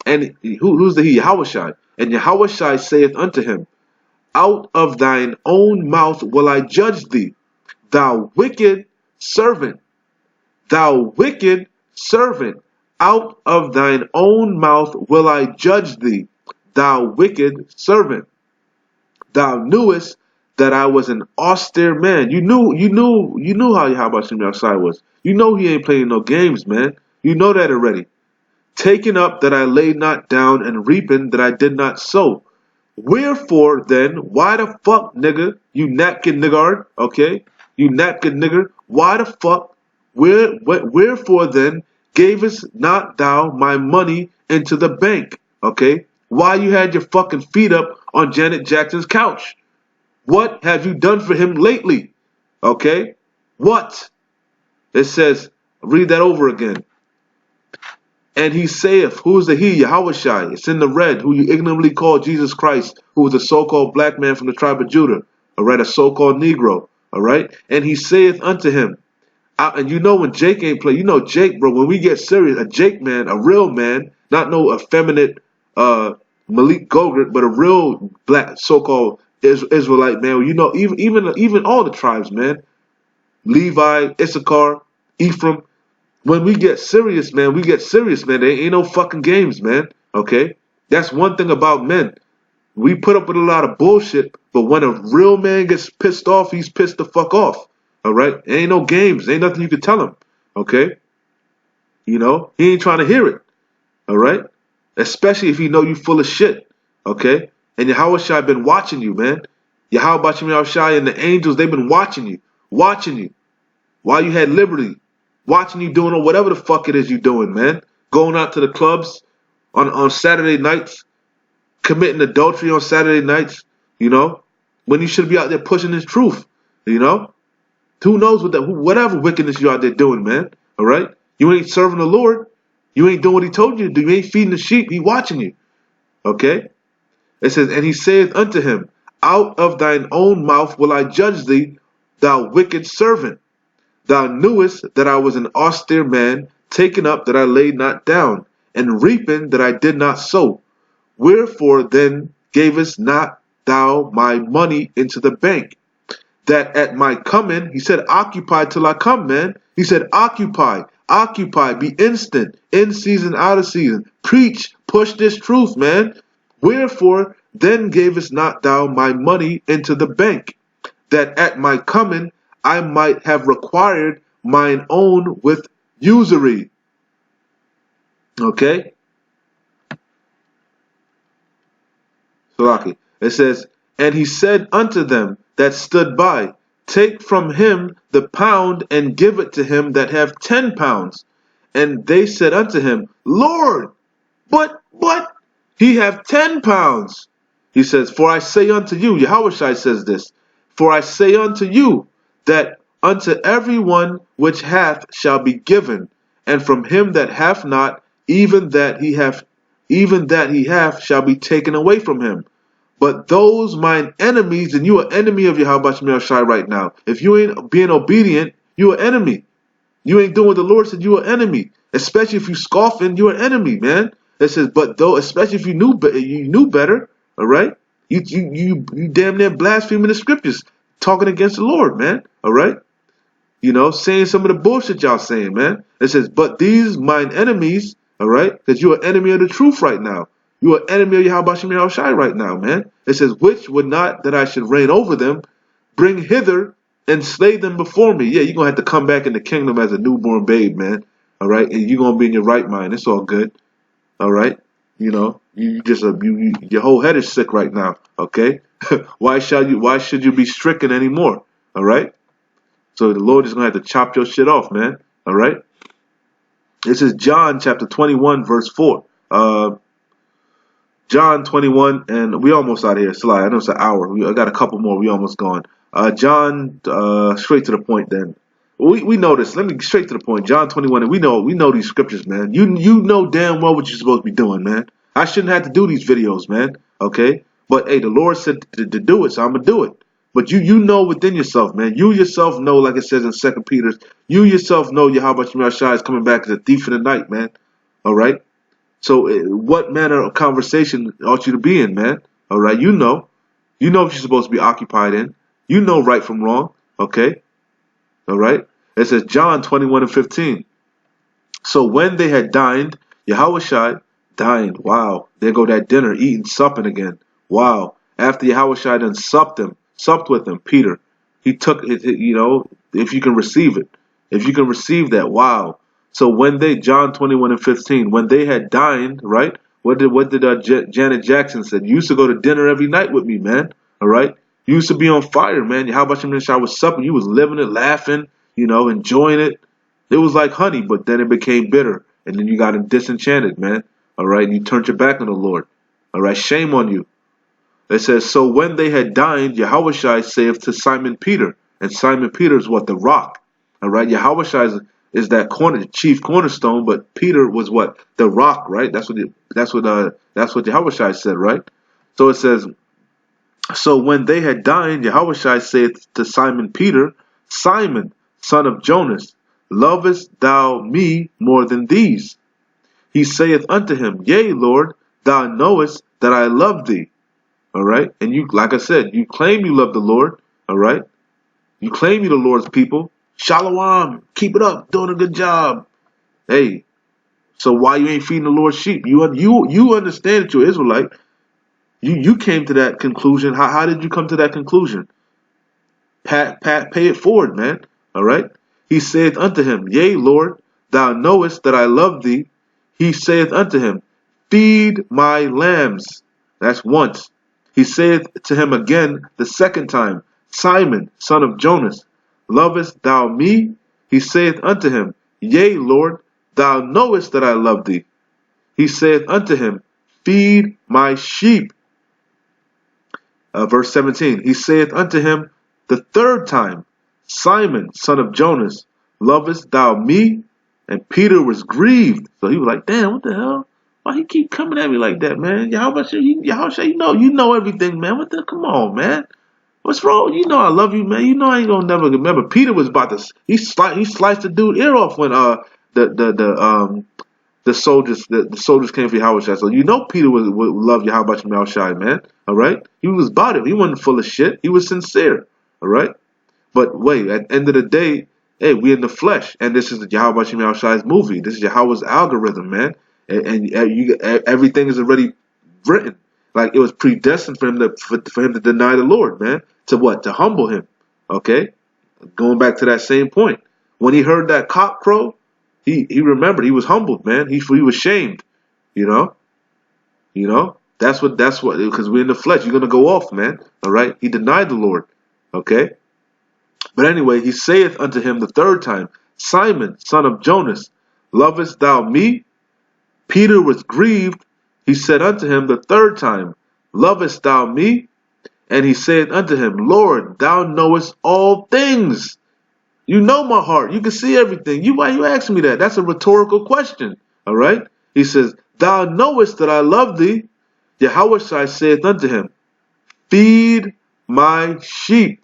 Speaker 1: and who's the he? Yahushai. And Yahushai saith unto him, out of thine own mouth will I judge thee, thou wicked servant. Thou wicked servant. Out of thine own mouth will I judge thee, thou wicked servant. Thou knewest that I was an austere man. You knew how Yahushua was. You know he ain't playing no games, man. You know that already. Taking up that I laid not down, and reaping that I did not sow. Wherefore then, why the fuck, nigga, you napkin niggard, okay? You napkin nigger, why the fuck, wherefore then, gavest not thou my money into the bank, okay? Why you had your fucking feet up on Janet Jackson's couch? What have you done for him lately? Okay? What? It says, read that over again. And he saith, who is the he? Yahushai. It's in the red, who you ignorantly call Jesus Christ, who was a so-called black man from the tribe of Judah. All right? A so-called Negro. All right? And he saith unto him, and you know when Jake ain't play, you know Jake, bro, when we get serious, a Jake man, a real man, not no effeminate Malik Gogurt, but a real black so-called Israelite man. You know, even all the tribes, man. Levi, Issachar, Ephraim. When we get serious, man, we get serious, man. There ain't no fucking games, man. Okay? That's one thing about men. We put up with a lot of bullshit, but when a real man gets pissed off, he's pissed the fuck off. All right? There ain't no games. There ain't nothing you can tell him. Okay? You know? He ain't trying to hear it. All right? Especially if he know you full of shit. Okay? And Yahushua been watching you, man. Yahushua and the angels, they've been watching you. Watching you. While you had liberty. Watching you doing or whatever the fuck it is you doing, man. Going out to the clubs on Saturday nights. Committing adultery on Saturday nights. You know? When you should be out there pushing this truth. You know? Who knows whatever wickedness you out there doing, man. All right? You ain't serving the Lord. You ain't doing what he told you to do. You ain't feeding the sheep. He watching you. Okay? It says, and he saith unto him, out of thine own mouth will I judge thee, thou wicked servant. Thou knewest that I was an austere man, taken up that I laid not down, and reaping that I did not sow. Wherefore then gavest not thou my money into the bank, that at my coming, he said, occupy till I come, man. He said, occupy, be instant, in season, out of season. Preach, push this truth, man. Wherefore then gavest not thou my money into the bank, that at my coming I might have required mine own with usury. Okay? Salaki. It says, and he said unto them that stood by, take from him the pound and give it to him that have 10 pounds. And they said unto him, Lord, but he have 10 pounds. He says, for I say unto you, Yahushua says this, for I say unto you, that unto every one which hath shall be given, and from him that hath not, even that he hath shall be taken away from him. But those mine enemies, and you are enemy of Yahweh Shemel Shai right now. If you ain't being obedient, you are enemy. You ain't doing what the Lord said, you are enemy. Especially if you scoffing, you are enemy, man. It says, but though, especially if you knew better, all right? You damn near blaspheming the scriptures, talking against the Lord, man. All right? You know, saying some of the bullshit y'all saying, man. It says, but these mine enemies, all right? Because you are enemy of the truth right now. You are enemy of Yahweh Shemel Shai right now, man. It says, which would not that I should reign over them, bring hither and slay them before me. Yeah, you're going to have to come back in the kingdom as a newborn babe, man. All right? And you're going to be in your right mind. It's all good. All right? You know, your whole head is sick right now. Okay? Why should you be stricken anymore? All right? So the Lord is going to have to chop your shit off, man. All right? This is John chapter 21, verse 4. John 21, and we almost out of here. Sly, I know it's an hour. I got a couple more. We almost gone. John, straight to the point then. We know this. Let me straight to the point. John 21, and we know these scriptures, man. You know damn well what you're supposed to be doing, man. I shouldn't have to do these videos, man. Okay? But hey, the Lord said to do it, so I'm gonna do it. But you know within yourself, man. You yourself know, like it says in 2 Peter, you yourself know Yahweh Shemel Shai is coming back as a thief in the night, man. All right? So what manner of conversation ought you to be in, man? All right? You know what you're supposed to be occupied in. You know right from wrong. Okay? All right? It says John 21 and 15. So when they had dined, Yahweh Shai dined. Wow. There go that dinner, eating, supping again. Wow. After Yahweh Shai done supped with him, Peter. He took it, you know, if you can receive it. If you can receive that, wow. So when they, John 21 and 15, when they had dined, right? What did Janet Jackson said? You used to go to dinner every night with me, man. All right? You used to be on fire, man. How about you I was supping? You was living it, laughing, you know, enjoying it. It was like honey, but then it became bitter. And then you got disenchanted, man. All right? And you turned your back on the Lord. All right? Shame on you. It says, so when they had dined, Yahweh Shai saith to Simon Peter. And Simon Peter is what? The rock. All right? Yahweh Shai is that chief cornerstone, but Peter was what? The rock, right? That's what Yahweh Shai said, right? So it says, so when they had dined, Yahweh Shai saith to Simon Peter, Simon, son of Jonas, lovest thou me more than these? He saith unto him, yea, Lord, thou knowest that I love thee. All right? And you, like I said, you claim you love the Lord. All right? You claim you're the Lord's people. Shalom. Keep it up. Doing a good job. Hey. So why you ain't feeding the Lord's sheep? You understand that you're Israelite. You came to that conclusion. How did you come to that conclusion? Pay it forward, man. All right? He saith unto him, yea, Lord, thou knowest that I love thee. He saith unto him, feed my lambs. That's once. He saith to him again the second time, Simon, son of Jonas, lovest thou me? He saith unto him, yea, Lord, thou knowest that I love thee. He saith unto him, feed my sheep. Verse 17, he saith unto him the third time, Simon, son of Jonas, lovest thou me? And Peter was grieved. So he was like, damn, what the hell? Why he keep coming at me like that, man? Yahweh, you know everything, man. Come on, man. What's wrong? You know I love you, man. You know I ain't gonna never remember. Peter was about to he sliced the dude ear off when the soldiers came for Yahweh Shai. So you know Peter would love Yahweh Shai, man. All right? He was about it. He wasn't full of shit. He was sincere. All right? But wait, at the end of the day, hey, we in the flesh, and this is the Yahweh Shai's movie. This is Yahweh's algorithm, man. And everything is already written. Like it was predestined for him to deny the Lord, man. To what? To humble him. Okay? Going back to that same point. When he heard that cock crow, he remembered. He was humbled, man. He was shamed. You know? That's what because we're in the flesh. You're gonna go off, man. All right? He denied the Lord. Okay? But anyway, he saith unto him the third time, Simon, son of Jonas, lovest thou me? Peter was grieved. He said unto him the third time, lovest thou me? And he said unto him, Lord, thou knowest all things. You know my heart. You can see everything. Why you asking me that? That's a rhetorical question. All right. He says, thou knowest that I love thee. Yahushua saith unto him, feed my sheep.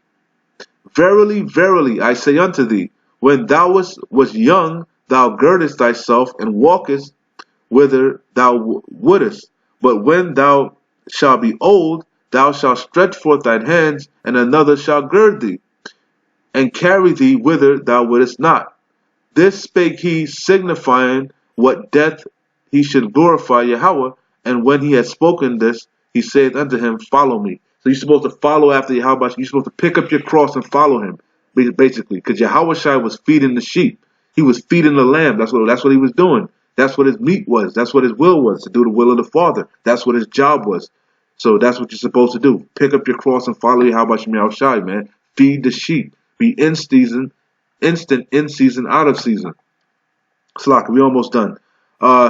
Speaker 1: Verily, verily, I say unto thee, when thou was young, thou girdest thyself and walkest whither thou wouldest. But when thou shalt be old, thou shalt stretch forth thine hands, and another shall gird thee, and carry thee whither thou wouldest not. This spake he, signifying what death he should glorify Yahweh. And when he had spoken this, he said unto him, follow me. So you're supposed to follow after Yahweh. You're supposed to pick up your cross and follow him, basically. Because Yahweh was feeding the sheep. He was feeding the lamb. That's what he was doing. That's what his meat was. That's what his will was, to do the will of the Father. That's what his job was. So that's what you're supposed to do. Pick up your cross and follow Yahweh, man. Feed the sheep. Be in season, instant in season, out of season. Slock, we almost done.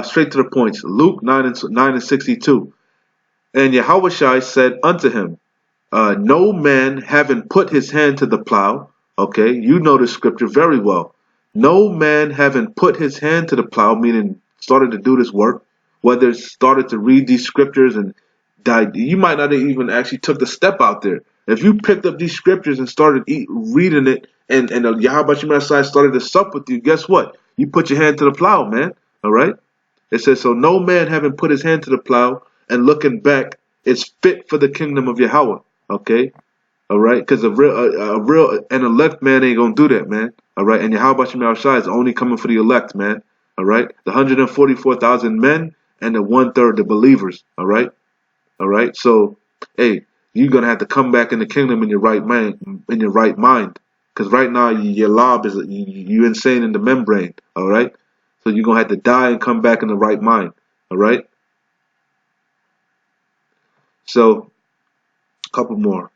Speaker 1: Straight to the points. Luke 9 and 62. And Yahushua said unto him, no man having put his hand to the plow. Okay, you know the scripture very well. No man having put his hand to the plow, meaning started to do this work, whether started to read these scriptures and died, you might not have even actually took the step out there. If you picked up these scriptures and started reading it, and the Yahweh started to sup with you, guess what? You put your hand to the plow, man. All right? It says, so no man having put his hand to the plow and looking back is fit for the kingdom of Yahweh. Okay? All right? Because a real and elect man ain't going to do that, man. All right? And Yahweh is only coming for the elect, man. All right? The 144,000 men and the 1/3 the believers. All right? All right? So, hey, you're going to have to come back in the kingdom in your right mind. Because right now, your lob is, you insane in the membrane. All right? So you're going to have to die and come back in the right mind. All right? So, a couple more.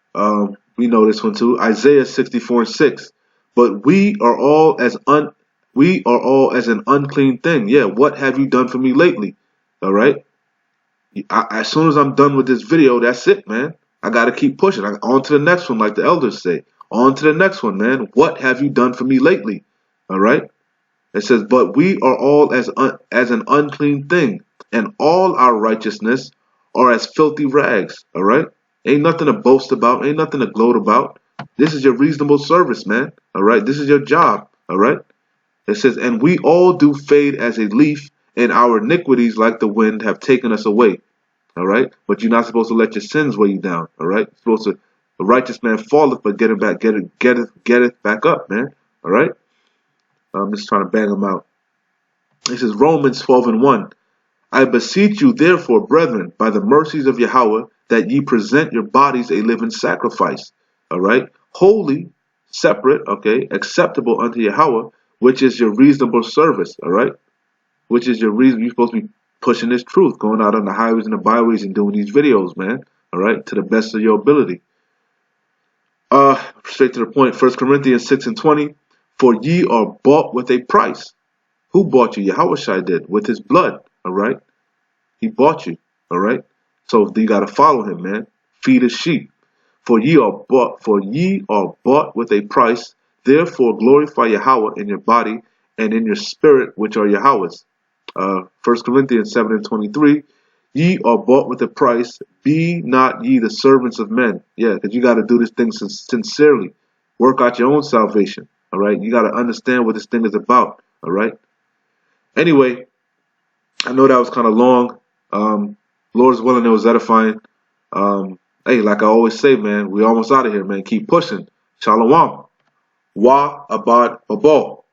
Speaker 1: We know this one too. Isaiah 64 and 6. But we are all as an unclean thing. Yeah, what have you done for me lately? All right? As soon as I'm done with this video, that's it, man. I got to keep pushing. On to the next one, like the elders say. On to the next one, man. What have you done for me lately? All right? It says, but we are all as an unclean thing, and all our righteousness are as filthy rags. All right? Ain't nothing to boast about. Ain't nothing to gloat about. This is your reasonable service, man. All right? This is your job. All right? It says, and we all do fade as a leaf, and our iniquities like the wind have taken us away. All right? But you're not supposed to let your sins weigh you down. All right? You're supposed to, the righteous man falleth, but getteth back up, man. All right? I'm just trying to bang them out. It says, Romans 12 and 1. I beseech you, therefore, brethren, by the mercies of Yahweh, that ye present your bodies a living sacrifice. All right? Holy, separate, okay, acceptable unto Yahweh, which is your reasonable service. All right? Which is your reason. You're supposed to be pushing this truth, going out on the highways and the byways and doing these videos, man. All right? To the best of your ability. Straight to the point. 1 Corinthians 6 and 20. For ye are bought with a price. Who bought you? Yahushua did, with his blood. All right? He bought you. All right? So you got to follow him, man. Feed his sheep. For ye are bought with a price. Therefore glorify Yahweh in your body and in your spirit, which are Yahweh's. 1 Corinthians 7 and 23. Ye are bought with a price. Be not ye the servants of men. Yeah, because you got to do this thing sincerely. Work out your own salvation. All right? You got to understand what this thing is about. All right? Anyway, I know that was kind of long. Lord's willing, it was edifying. Hey, like I always say, man, we almost out of here, man. Keep pushing. Shalom. Wa abad babal.